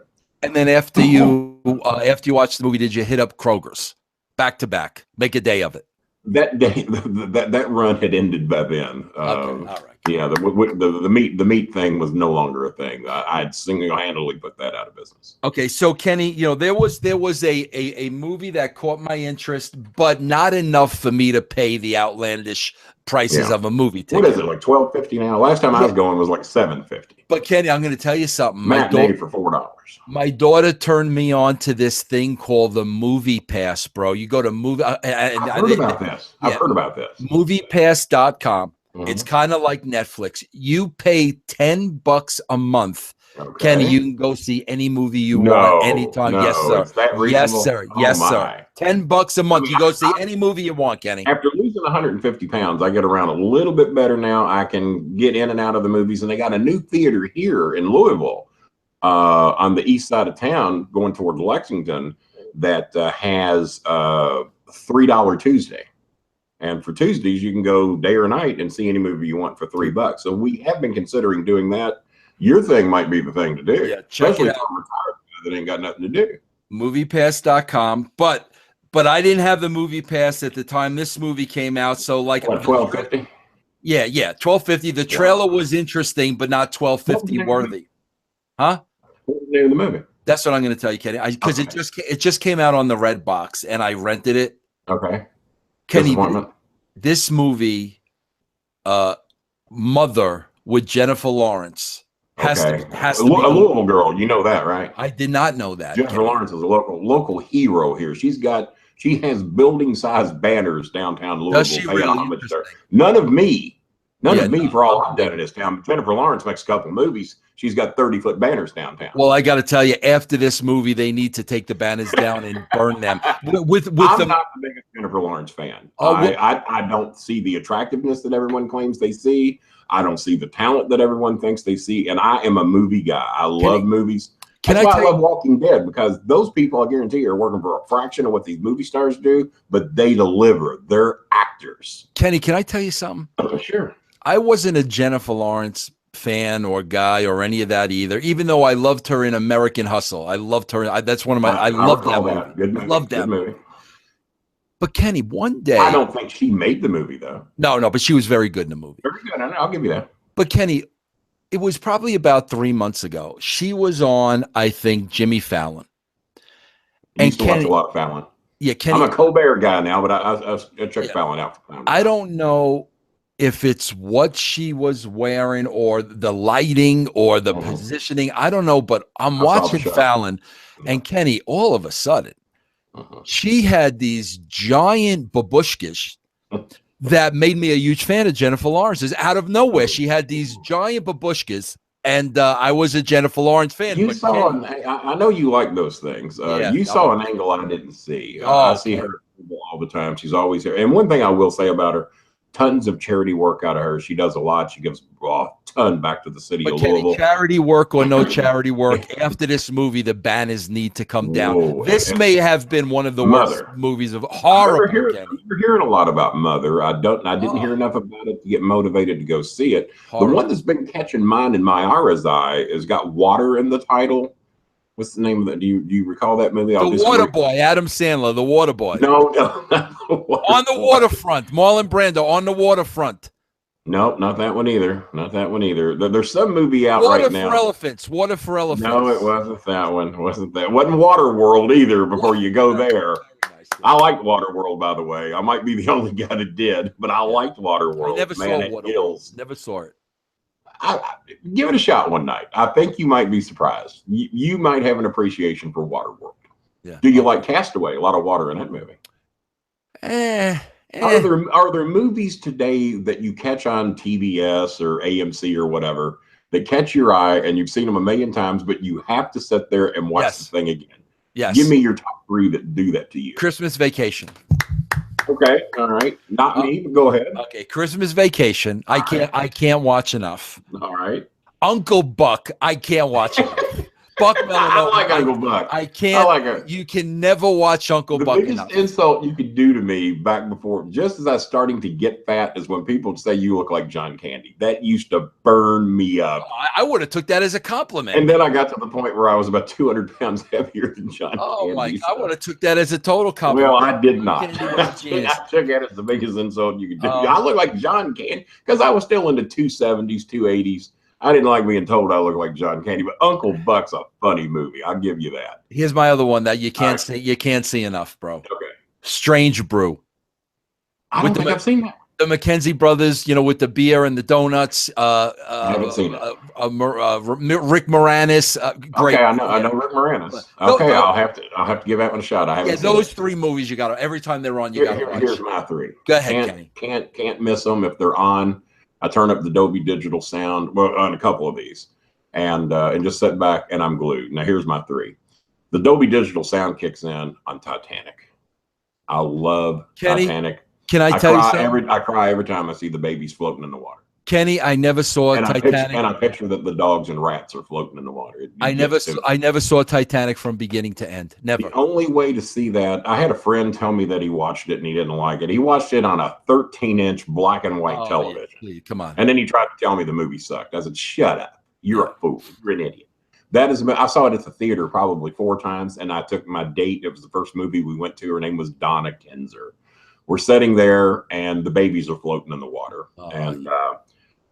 And then after you watch the movie, did you hit up Kroger's back to back? Make a day of it. That day, that run had ended by then. Okay, all right. Yeah, the meat thing was no longer a thing. I'd single-handedly put that out of business. Okay, so Kenny, there was a movie that caught my interest, but not enough for me to pay the outlandish prices of a movie ticket. What is it, like $12.50 now? Last time I was going was like $7.50. But Kenny, I'm going to tell you something. Matinee for $4. My daughter turned me on to this thing called the Movie Pass, bro. You go to movie. I've heard about this. I've heard about this. MoviePass.com. It's kind of like Netflix. You pay $10 a month. Okay. Kenny, you can go see any movie you want anytime. No, yes, sir. Is that reasonable? Yes, sir. Yes, sir. $10 a month. You go see any movie you want, Kenny. After losing 150 pounds, I get around a little bit better now. I can get in and out of the movies, and they got a new theater here in Louisville, on the east side of town, going towards Lexington, that has $3 Tuesday. And for Tuesdays, you can go day or night and see any movie you want for $3. So we have been considering doing that. Your thing might be the thing to do. Yeah, check it out. That ain't got nothing to do. MoviePass.com. But I didn't have the Movie Pass at the time this movie came out. So like what, $12.50? Yeah, $12.50. The trailer was interesting, but not $12.50 worthy. Huh? What was the name of the movie? That's what I'm going to tell you, Kenny. Because it just came out on the Red Box, and I rented it. Okay. Kenny, this movie, Mother with Jennifer Lawrence, has to be a Louisville girl. You know that, right? I did not know that. Jennifer Lawrence is a local hero here. She has building-sized banners downtown Louisville. Does she really? None of me for all I've done in this town. Jennifer Lawrence makes a couple movies. She's got 30-foot banners downtown. Well, I got to tell you, after this movie, they need to take the banners down and burn them. I'm not the biggest Jennifer Lawrence fan. I don't see the attractiveness that everyone claims they see. I don't see the talent that everyone thinks they see. And I am a movie guy. I love movies. That's why I love Walking Dead, because those people, I guarantee you, are working for a fraction of what these movie stars do, but they deliver. They're actors. Kenny, can I tell you something? Sure. I wasn't a Jennifer Lawrence fan or guy or any of that either, even though I loved her in American Hustle. I loved her. That's one of my, I love that movie. Good movie. Love that movie. But Kenny, one day. I don't think she made the movie, though. No, but she was very good in the movie. Very good. I'll give you that. But Kenny, it was probably about 3 months ago. She was on, I think, Jimmy Fallon. I used to watch a lot of Fallon. Yeah, Kenny. I'm a Colbert guy now, but I check Fallon out. I don't know if it's what she was wearing or the lighting or the positioning. I don't know, but I'm watching Fallon, and Kenny, all of a sudden, she had these giant babushkas that made me a huge fan of Jennifer Lawrence's. Out of nowhere, she had these giant babushkas, and I was a Jennifer Lawrence fan. You saw I know you like those things. You saw an angle I didn't see. I see her all the time. She's always here. And one thing I will say about her, tons of charity work out of her. She does a lot. She gives a ton back to the city of Louisville. Charity work or no charity work, after this movie, the banners need to come down. This may have been one of the worst movies of horror. You're hearing a lot about Mother. I didn't hear enough about it to get motivated to go see it. The one that's been catching mine in my Ira's eye has got water in the title. What's the name of that? Do you recall that movie? The Water Boy, Adam Sandler, The Water Boy. No. On the waterfront, Marlon Brando on the waterfront. Nope, not that one either. Not that one either. There's some movie out right now. Water for Elephants. No, it wasn't that one. Wasn't Water World either. Before you go there, I liked Water World, by the way. I might be the only guy that did, but I liked Water World. I never saw Water World. Never saw it. Give it a shot one night. I think you might be surprised. You might have an appreciation for Waterworld. Yeah. Do you like Castaway? A lot of water in that movie. Are there movies today that you catch on TBS or AMC or whatever that catch your eye and you've seen them a million times, but you have to sit there and watch the thing again? Yes. Give me your top 3 that do that to you. Christmas Vacation. Okay, all right. Not me, but go ahead. Okay, Christmas Vacation. I can't watch enough. All right. Uncle Buck, I can't watch enough. Buck Melon. I like Uncle Buck. I can't. I like it. You can never watch Uncle Buck. The biggest insult you could do to me back before, just as I was starting to get fat, is when people say you look like John Candy. That used to burn me up. I would have took that as a compliment. And then I got to the point where I was about 200 pounds heavier than John Candy. Oh my God, I would have took that as a total compliment. Well, I did not. I took it as the biggest insult you could do. I look like John Candy because I was still into 270s, 280s. I didn't like being told I look like John Candy, but Uncle Buck's a funny movie. I'll give you that. Here's my other one that you can't see. You can't see enough, bro. Okay. Strange Brew. I don't think I've seen that. The McKenzie brothers, with the beer and the donuts. I haven't seen it. Rick Moranis. Great. Okay, I know Rick Moranis. Okay, I'll have to give that one a shot. I haven't seen those it. 3 movies you got to, every time they're on, you got to watch. Here's my 3. Go ahead, Kenny. Can't miss them if they're on. I turn up the Dolby Digital sound on a couple of these, and just sit back and I'm glued. Now here's my 3. The Dolby Digital sound kicks in on Titanic. I love Titanic. Can I tell you something? I cry every time I see the babies floating in the water. Kenny, I never saw Titanic. I picture that the dogs and rats are floating in the water. I never saw Titanic from beginning to end. Never. The only way to see that, I had a friend tell me that he watched it and he didn't like it. He watched it on a 13-inch black and white television. Yeah, come on. And then he tried to tell me the movie sucked. I said, shut up. You're a fool. You're an idiot. I saw it at the theater probably 4 times, and I took my date. It was the first movie we went to. Her name was Donna Kinzer. We're sitting there, and the babies are floating in the water, and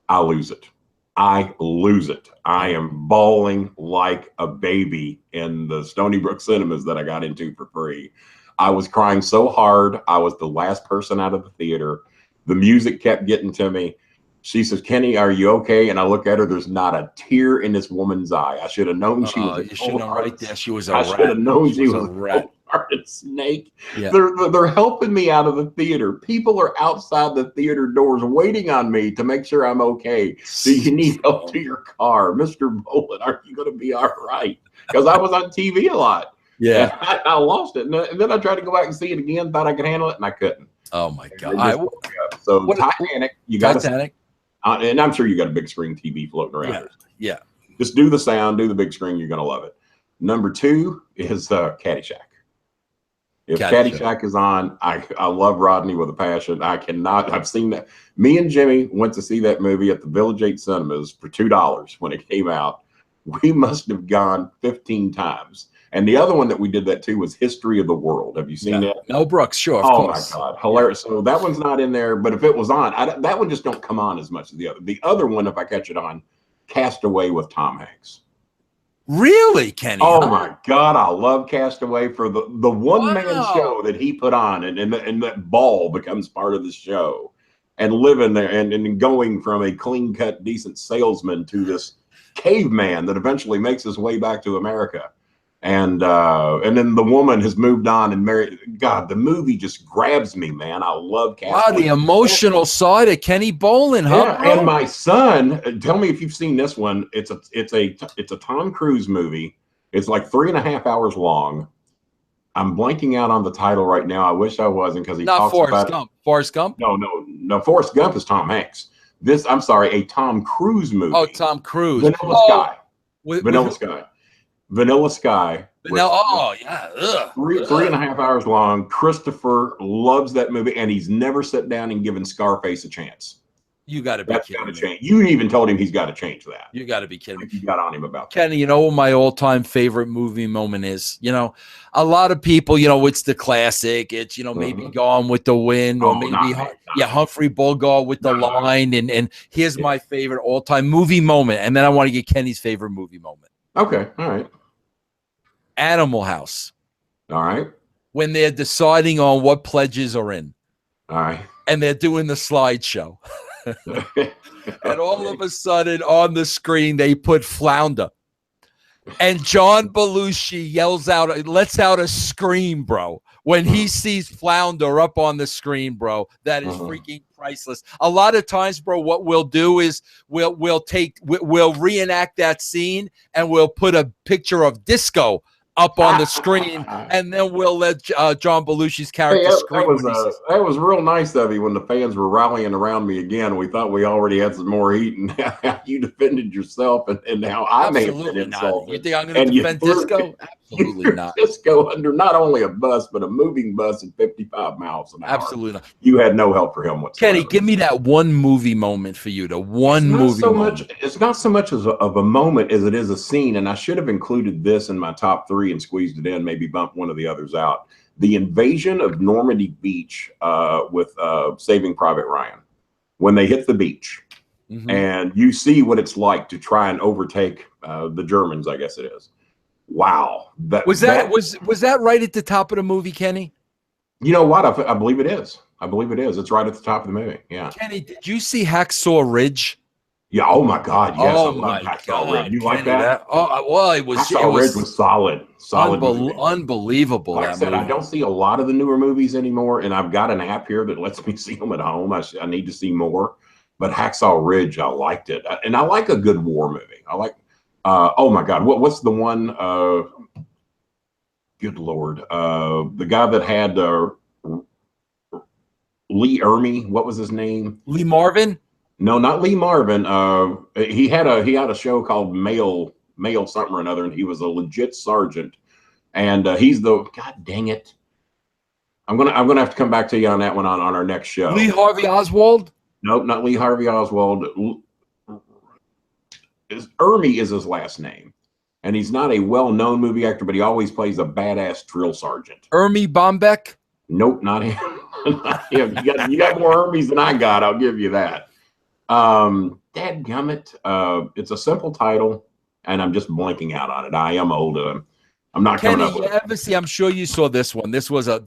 I lose it. I am bawling like a baby in the Stony Brook cinemas that I got into for free. I was crying so hard. I was the last person out of the theater. The music kept getting to me. She says, Kenny, are you okay? And I look at her. There's not a tear in this woman's eye. I should have known she was a right there. She was a rat. I should have known she was a rat. Snake. Yeah. They're helping me out of the theater. People are outside the theater doors waiting on me to make sure I'm okay. Do you need help to your car? Mr. Bolin, are you going to be all right? Because I was on TV a lot. Yeah. I lost it. And then I tried to go back and see it again, thought I could handle it, and I couldn't. Oh, my God. So Titanic, you got Titanic. And I'm sure you got a big screen TV floating around. Yeah. Just do the sound, do the big screen. You're going to love it. Number 2 is Caddyshack. If Caddyshack is on, I love Rodney with a passion. I've seen that. Me and Jimmy went to see that movie at the Village 8 Cinemas for $2 when it came out. We must have gone 15 times. And the other one that we did that too was History of the World. Have you seen that? Mel Brooks, sure. Of course. My God, hilarious! Yeah. So that one's not in there, but if it was on, that one just don't come on as much as the other. The other one, if I catch it on, Castaway with Tom Hanks. Really, Kenny? Oh my God, I love Castaway for the one-man show that he put on, and that ball becomes part of the show, and living there and going from a clean-cut, decent salesman to this caveman that eventually makes his way back to America. And then the woman has moved on and married. God, the movie just grabs me, man. I love Castaway. Wow, the emotional side of Kenny Bolin, huh? Yeah, and my son, tell me if you've seen this one. It's a Tom Cruise movie. It's like 3.5 hours long. I'm blanking out on the title right now. I wish I wasn't because he not talks Forrest about Gump. Forrest Gump? No. Forrest Gump is Tom Hanks. I'm sorry, a Tom Cruise movie. Oh, Tom Cruise. Vanilla Sky. Vanilla Sky. Vanilla Sky. Yeah. Ugh. 3.5 hours long. Christopher loves that movie, and he's never sat down and given Scarface a chance. You got to be That's kidding got me. to change. You even told him he's got to change that. You got to be kidding me. You got on him about that. Kenny, you know what my all-time favorite movie moment is? A lot of people, it's the classic. It's, maybe Gone with the Wind, or maybe Humphrey Bogart with the line. And here's my favorite all-time movie moment. And then I want to get Kenny's favorite movie moment. Okay. All right. Animal House. All right. When they're deciding on what pledges are in. All right. And they're doing the slideshow. And all of a sudden on the screen, they put Flounder. And John Belushi lets out a scream, bro. When he sees Flounder up on the screen, bro, that is freaking priceless. A lot of times, bro, what we'll do is we'll reenact that scene and we'll put a picture of Disco up on the screen, and then we'll let John Belushi's character scream when he says. That was real nice of you when the fans were rallying around me again. We thought we already had some more heat, and you defended yourself, and now I may have been insulted. You think I'm going to defend Disco? Absolutely not. Disco under not only a bus, but a moving bus at 55 miles an hour. Absolutely not. You had no help for him whatsoever. Kenny, give me that one movie moment for you. It's not so much of a moment as it is a scene, and I should have included this in my top 3 and squeezed it in, maybe bump one of the others out. The invasion of Normandy Beach with Saving Private Ryan. When they hit the beach, and you see what it's like to try and overtake the Germans, I guess it is. Wow. Was that right at the top of the movie, Kenny? You know what? I believe it is. I believe it is. It's right at the top of the movie. Yeah. Kenny, did you see Hacksaw Ridge? Yeah. Oh my God. Yes. Oh my God. You like that? Oh well, it was. Hacksaw Ridge was solid. Unbelievable. Like I said, I don't see a lot of the newer movies anymore, and I've got an app here that lets me see them at home. I need to see more, but Hacksaw Ridge, I liked it, and I like a good war movie. I like. Oh my God, what's the one? Good Lord, the guy that had Lee Ermey. What was his name? Lee Marvin. No, not Lee Marvin. He had a show called Mail something or another, and he was a legit sergeant. And he's the God dang it. I'm gonna have to come back to you on that one on our next show. Lee Harvey Oswald? Nope, not Lee Harvey Oswald. Ermey is his last name. And he's not a well-known movie actor, but he always plays a badass drill sergeant. Ermey Bombeck? Nope, not him. Not him. You got more Ermeys than I got, I'll give you that. Dadgummit. It's a simple title, and I'm just blanking out on it. I am old. I'm not Kenny, coming up with it. I'm sure you saw this one. This was a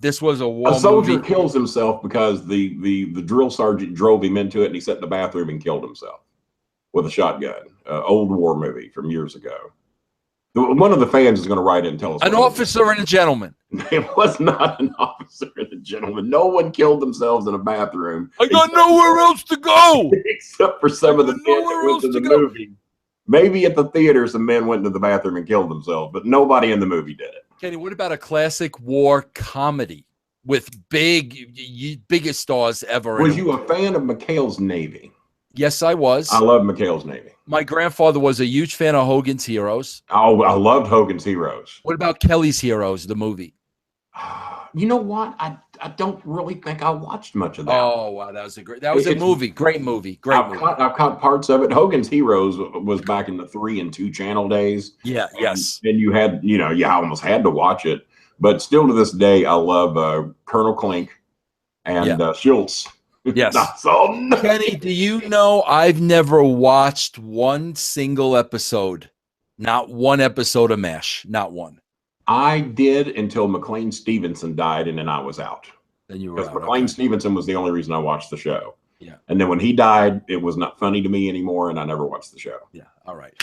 war A soldier movie. kills himself because the drill sergeant drove him into it, and he sat in the bathroom and killed himself with a shotgun. Old war movie from years ago. One of the fans is going to write in and tell us. An officer and a gentleman. It was not an officer and a gentleman. No one killed themselves in a bathroom. I got nowhere else to go. Except for some of the men that went to the movie. Maybe at the theater, some men went into the bathroom and killed themselves, but nobody in the movie did it. Kenny, what about a classic war comedy with biggest stars ever? Was you a fan of McHale's Navy? Yes, I was. I love McHale's Navy. My grandfather was a huge fan of Hogan's Heroes. Oh, I loved Hogan's Heroes. What about Kelly's Heroes, the movie? You know what? I don't really think I watched much of that. Oh, wow, that was a movie. Great movie. I've caught parts of it. Hogan's Heroes was back in the 3 and 2 channel days. Yeah, yes. And you had, you almost had to watch it. But still to this day, I love Colonel Klink and Schultz. Yes. So Kenny, do you know I've never watched one single episode? Not one episode of MASH. Not one. I did until McLean Stevenson died, and then I was out. Then you were because out. McLean Stevenson was the only reason I watched the show. Yeah. And then when he died, it was not funny to me anymore, and I never watched the show. Yeah. All right.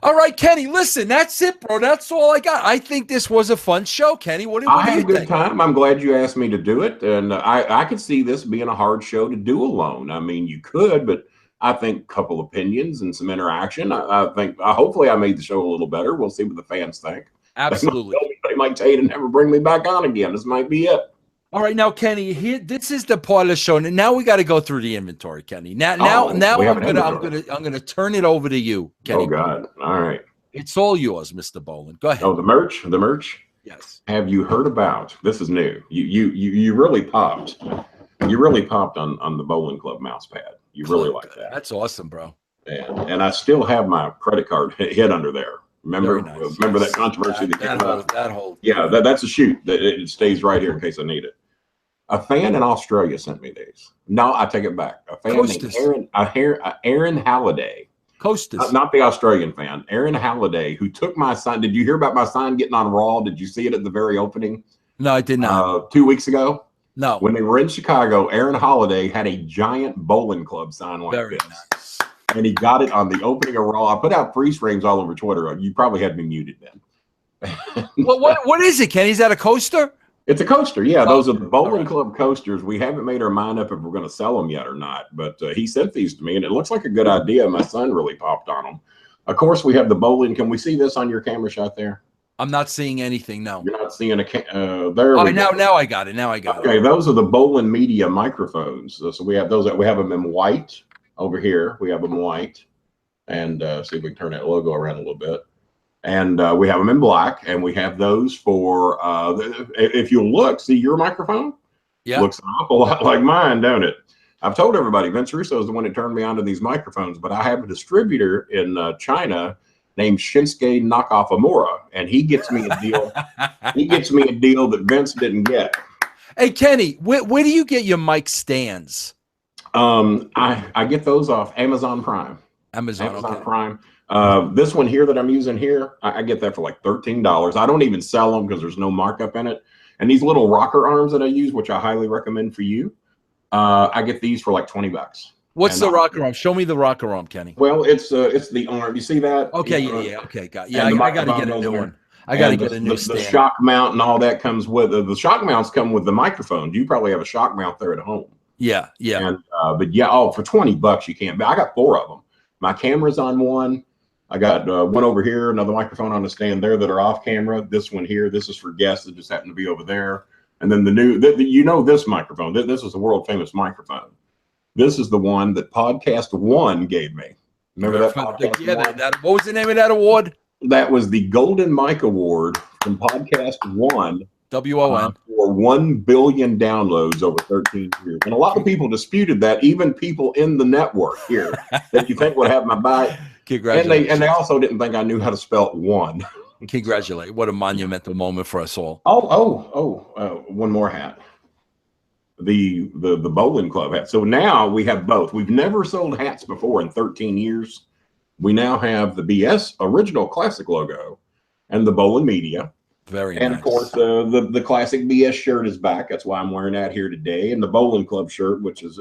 All right, Kenny, listen, that's it, bro. That's all I got. I think this was a fun show, Kenny. What do you think? I had a good time. I'm glad you asked me to do it. And I could see this being a hard show to do alone. I mean, you could, but I think a couple opinions and some interaction. I think hopefully I made the show a little better. We'll see what the fans think. Absolutely. They might tell you to never bring me back on again. This might be it. All right, now Kenny, this is the part of the show. Now we got to go through the inventory, Kenny. Now I'm gonna turn it over to you, Kenny. Oh God! All right, it's all yours, Mr. Bolin. Go ahead. Oh, the merch. Yes. Have you heard about? This is new. You really popped. You really popped on the Bowling Club mouse pad. You really like that. That's awesome, bro. And I still have my credit card hid under there. Remember that controversy that came up? That's a chute. It stays right here in case I need it. A fan in Australia sent me these. No, I take it back. A fan named Aaron Halliday. Costas. Not the Australian fan. Aaron Halliday, who took my sign. Did you hear about my sign getting on Raw? Did you see it at the very opening? No, I did not. 2 weeks ago? No. When they were in Chicago, Aaron Halliday had a giant Bowling Club sign like very this. Nice. And he got it on the opening of Raw. I put out freeze frames all over Twitter. You probably had me muted then. Well, what is it, Kenny? Is that a coaster? It's a coaster. Yeah, those are the Bowling Club coasters. We haven't made our mind up if we're going to sell them yet or not. But he sent these to me, and it looks like a good idea. My son really popped on them. Of course, we have the bowling. Can we see this on your camera shot there? I'm not seeing anything. No. You're not seeing there we go. Now I got it. Now I got it. Okay, those are the Bolin Media microphones. So we have those. We have them in white over here. We have them white, and see if we can turn that logo around a little bit. And we have them in black, and we have those for. If you look, see your microphone. Yeah, looks an awful lot like mine, don't it? I've told everybody Vince Russo is the one that turned me onto these microphones, but I have a distributor in China named Shinsuke Nakamura, and he gets me a deal. He gets me a deal that Vince didn't get. Hey Kenny, where do you get your mic stands? I get those off Amazon Prime. Amazon okay. Prime. This one here that I'm using here, I get that for like $13. I don't even sell them because there's no markup in it. And these little rocker arms that I use, which I highly recommend for you, I get these for like $20. What's the rocker arm? Show me the rocker arm, Kenny. Well, it's the arm. You see that? Okay, yeah. Okay, got yeah. I got to get a new one. I got to get a new stand. The shock mount and all that comes with the shock mounts come with the microphone. You probably have a shock mount there at home. Yeah. And but yeah, for $20 you can't. I got 4 of them. My camera's on one. I got one over here, another microphone on the stand there that are off camera. This one here, this is for guests that just happen to be over there. And then the new, this microphone. This is a world famous microphone. This is the one that Podcast One gave me. Remember that Podcast One? What was the name of that award? That was the Golden Mic Award from Podcast One. WON. For 1 billion downloads over 13 years. And a lot of people disputed that, even people in the network here that you think would have my back. Congratulations. And they also didn't think I knew how to spell one. Congratulations. What a monumental moment for us all. One more hat. The Bolin Club hat. So now we have both. We've never sold hats before in 13 years. We now have the BS original classic logo and the Bolin Media. Very and nice. Of course, the classic BS shirt is back. That's why I'm wearing that here today. And the Bolin Club shirt, which is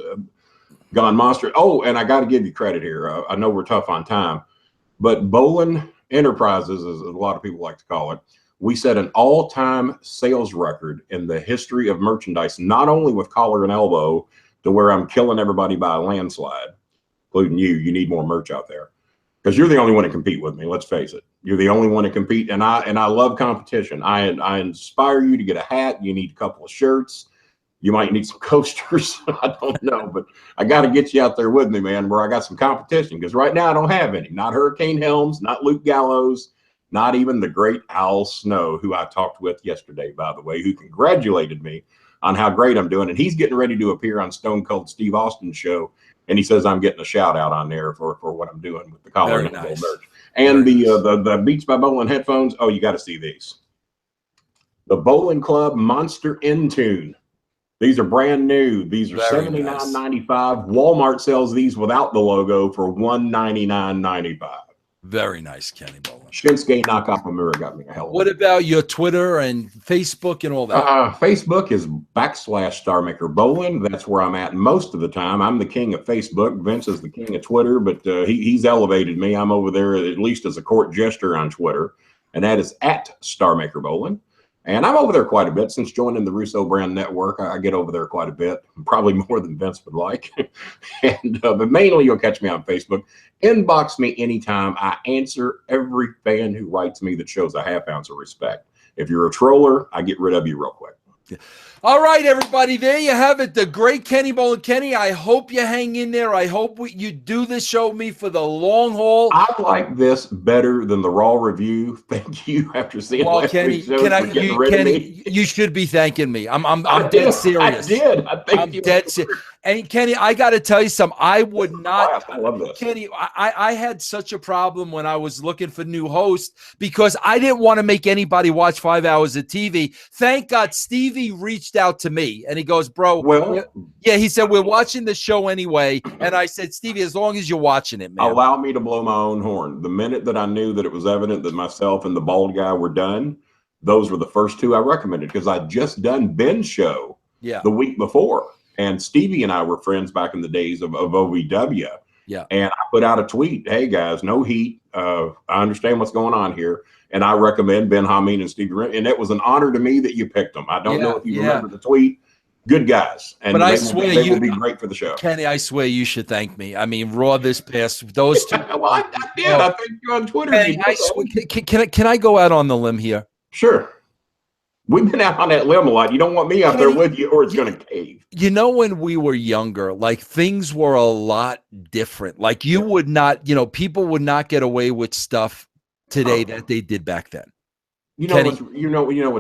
gone monster. Oh, and I got to give you credit here. I know we're tough on time, but Bolin Enterprises, as a lot of people like to call it, we set an all-time sales record in the history of merchandise, not only with collar and elbow to where I'm killing everybody by a landslide, including you. You need more merch out there because you're the only one to compete with me. Let's face it. You're the only one to compete. And I love competition. I inspire you to get a hat. You need a couple of shirts. You might need some coasters. I don't know, but I got to get you out there with me, man, where I got some competition. Because right now I don't have any. Not Hurricane Helms, not Luke Gallows, not even the great Al Snow, who I talked with yesterday, by the way, who congratulated me on how great I'm doing. And he's getting ready to appear on Stone Cold Steve Austin's show. And he says I'm getting a shout out on there for what I'm doing with the collar and elbow merch. And the Beats by Bolin headphones. Oh, you got to see these. The Bolin Club Monster Intune. These are brand new. These are $79.95. Walmart sells these without the logo for $199.95. Very nice, Kenny Bolin. Shinsuke Nakamura got me a hell of a What about your Twitter and Facebook and all that? Facebook is /StarMaker Bolin. That's where I'm at most of the time. I'm the king of Facebook. Vince is the king of Twitter, but he's elevated me. I'm over there at least as a court jester on Twitter, and that is @StarMaker Bolin. And I'm over there quite a bit since joining the Russo Brand Network. I get over there quite a bit, probably more than Vince would like. But mainly you'll catch me on Facebook. Inbox me anytime. I answer every fan who writes me that shows a half ounce of respect. If you're a troller, I get rid of you real quick. All right, everybody, there you have it. The great Kenny Bolin. Kenny, I hope you hang in there. I hope you do this show with me for the long haul. I like this better than the Raw review. Thank you. After seeing last week's show, Kenny, you should be thanking me. I'm dead serious. I did. I'm dead serious. And Kenny, I got to tell you something. I would not. I love this. Kenny, I had such a problem when I was looking for new hosts because I didn't want to make anybody watch 5 hours of TV. Thank God Stevie reached out to me and he goes, bro. Well, yeah, he said, we're watching the show anyway. And I said, Stevie, as long as you're watching it, man. Allow me to blow my own horn. The minute that I knew that it was evident that myself and the bald guy were done, those were the first two I recommended because I'd just done Ben's show the week before. And Stevie and I were friends back in the days of OVW. Yeah. And I put out a tweet, hey, guys, no heat. I understand what's going on here. And I recommend Ben Hameen and Stevie. And it was an honor to me that you picked them. I don't know if you remember the tweet, Good guys, and but I they swear they will be great for the show. Kenny, I swear you should thank me. I mean, Raw this past those two. Well, I did. I thanked you on Twitter. Kenny, I swear, can I go out on the limb here? Sure. We've been out on that limb a lot. You don't want me out there with you, or it's going to cave. You know, when we were younger, like things were a lot different. Like you would not, people would not get away with stuff today that they did back then. You know what's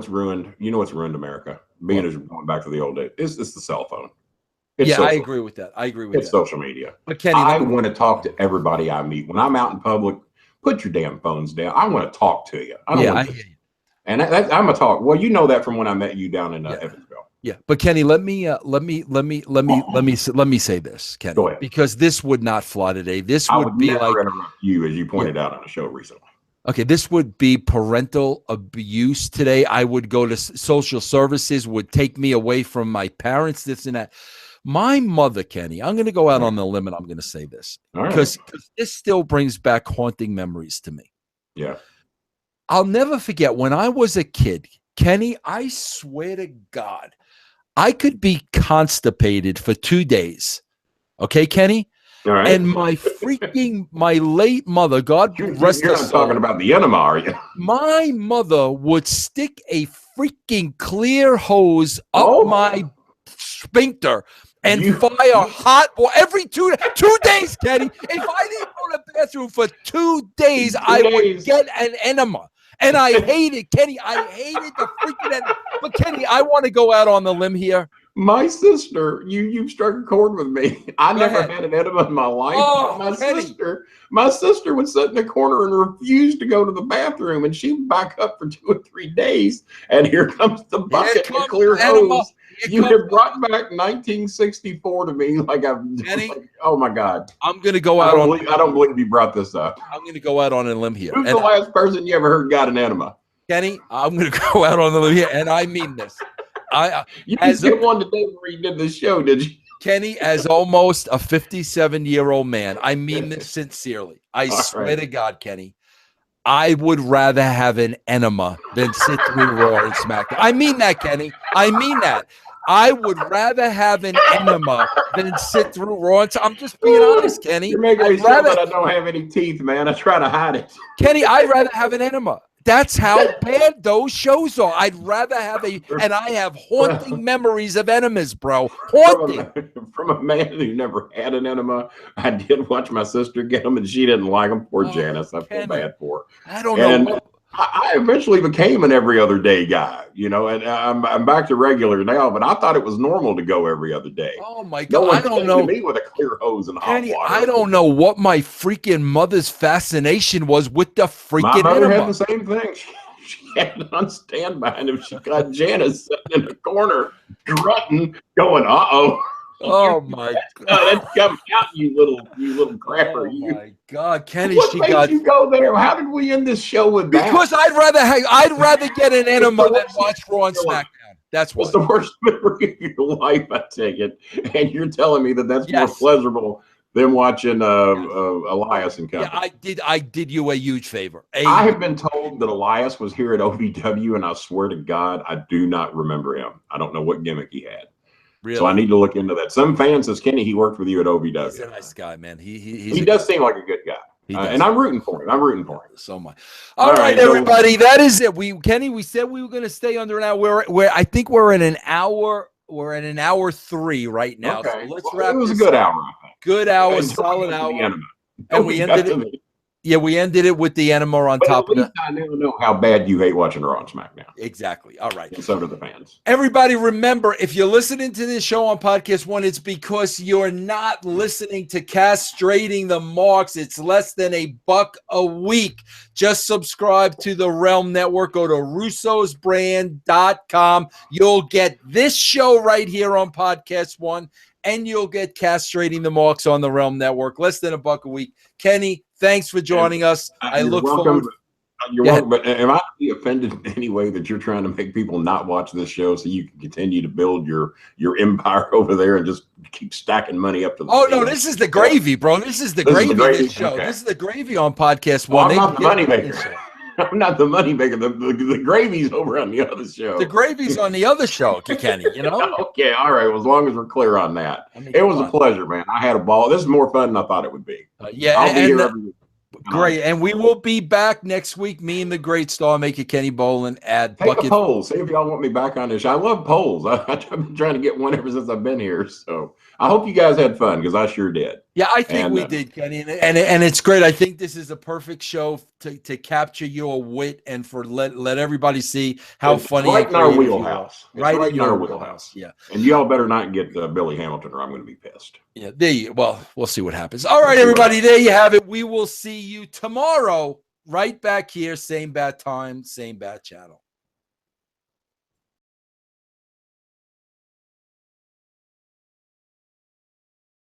ruined. You know what's ruined America. Being as going back to the old days, it's the cell phone. I agree with that. It's social media. But Kenny, I want to talk to everybody I meet when I'm out in public. Put your damn phones down. I want to talk to you. I hear you. And I'm a talk. Well, you know that from when I met you down in Evansville. Yeah, but Kenny, let me say this, Kenny. Go ahead. Because this would not fly today. This would be never interrupt you, as you pointed out on a show recently. Okay, this would be parental abuse today. I would go to social services, would take me away from my parents, this and that. My mother, Kenny, I'm going to go out on the limb and I'm going to say this because this still brings back haunting memories to me. Yeah. I'll never forget when I was a kid, Kenny, I swear to God, I could be constipated for 2 days. Okay, Kenny? All right. And my late mother, God rest her soul. You're not talking about the enema, are you? My mother would stick a freaking clear hose up my sphincter and fire hot water every 2 days, Kenny. If I didn't go to the bathroom for 2 days, I would get an enema. And I hate it, Kenny. I hated the freaking enema. But Kenny, I want to go out on the limb here. My sister, you struck a chord with me. I never had an enema in my life. Oh, my sister would sit in the corner and refuse to go to the bathroom, and she would back up for 2 or 3 days. And here comes the bucket and clear hose. You have brought back 1964 to me, oh my God! I'm gonna go out I don't believe you brought this up. I'm gonna go out on a limb here. Who's the last person you ever heard got an enema? Kenny, I'm gonna go out on the limb here, and I mean this. You didn't get one today where you did the show, did you? Kenny, as almost a 57-year-old man, I mean this sincerely. I swear to God, Kenny, I would rather have an enema than sit through Raw and SmackDown. I mean that, Kenny. I mean that. I would rather have an enema than sit through Raw. I'm just being honest, Kenny. You're making me sound that I don't have any teeth, man. I try to hide it. Kenny, I'd rather have an enema. That's how bad those shows are. I'd rather have and I have haunting memories of enemas, bro. Haunting. From a man who never had an enema, I did watch my sister get them, and she didn't like them. Poor Janice. I feel bad for her. I don't know. I eventually became an every other day guy, and I'm back to regular now, but I thought it was normal to go every other day. Oh my God. I don't know. Me with a clear hose and hot water. I don't know what my freaking mother's fascination was with the freaking My mother enema. had the same thing. She had it on standby, and if she got Janice sitting in the corner, grunting, going, uh-oh. Oh my God! That's coming out, you little crapper! Oh my God, Kenny! What made you go there? How did we end this show with that? Because I'd rather get an enema than watch Raw and SmackDown. That's what. It's the worst memory of your life, I take it, and you're telling me that's more pleasurable than watching Elias and company. Yeah, I did you a huge favor. I have been told that Elias was here at OVW, and I swear to God, I do not remember him. I don't know what gimmick he had. Really? So I need to look into that. Some fan says, Kenny, he worked with you at OVW. He's a nice guy, man. He does seem like a good guy. And I'm rooting for him. So much. All right, everybody. That is it. Kenny, we said we were going to stay under an hour. I think we're in an hour. We're at an hour 3 right now. Okay. So let's wrap. It was a good hour, I think. Good hour, solid hour. And we ended it. Yeah, we ended it with the enema on top of that. I now know how bad you hate watching Raw and SmackDown. Exactly. All right. And so do the fans. Everybody, remember, if you're listening to this show on Podcast One, it's because you're not listening to Castrating the Marks. It's less than $1 a week. Just subscribe to the Realm Network. Go to russosbrand.com. You'll get this show right here on Podcast One, and you'll get Castrating the Marks on the Realm Network. Less than $1 a week. Kenny, thanks for joining us. I look forward. You're welcome. But am I offended in any way that you're trying to make people not watch this show so you can continue to build your empire over there and just keep stacking money up to the no, this is the gravy, bro. This is the gravy of this show. Okay. This is the gravy on Podcast One. I'm not the money maker. I'm not the money maker. The gravy's over on the other show. The gravy's on the other show, Kenny, you know? Okay, all right. Well, as long as we're clear on that. I mean, It was come a on. pleasure, man. I had a ball. This is more fun than I thought it would be. Yeah, I'll be here every week. great. And we will be back next week. Me and the great star maker Kenny Bolin at Take Bucket. a poll. See if y'all want me back on this show. I love polls. I've been trying to get one ever since I've been here. So I hope you guys had fun because I sure did. Yeah, I think we did, Kenny, and it's great. I think this is a perfect show to capture your wit and for let everybody see how funny. Right in our wheelhouse. Right in your our wheelhouse. Yeah. And y'all better not get Billy Hamilton, or I'm going to be pissed. Yeah. Well, we'll see what happens. All right, everybody. There you have it. We will see you tomorrow, right back here, same bat time, same bat channel.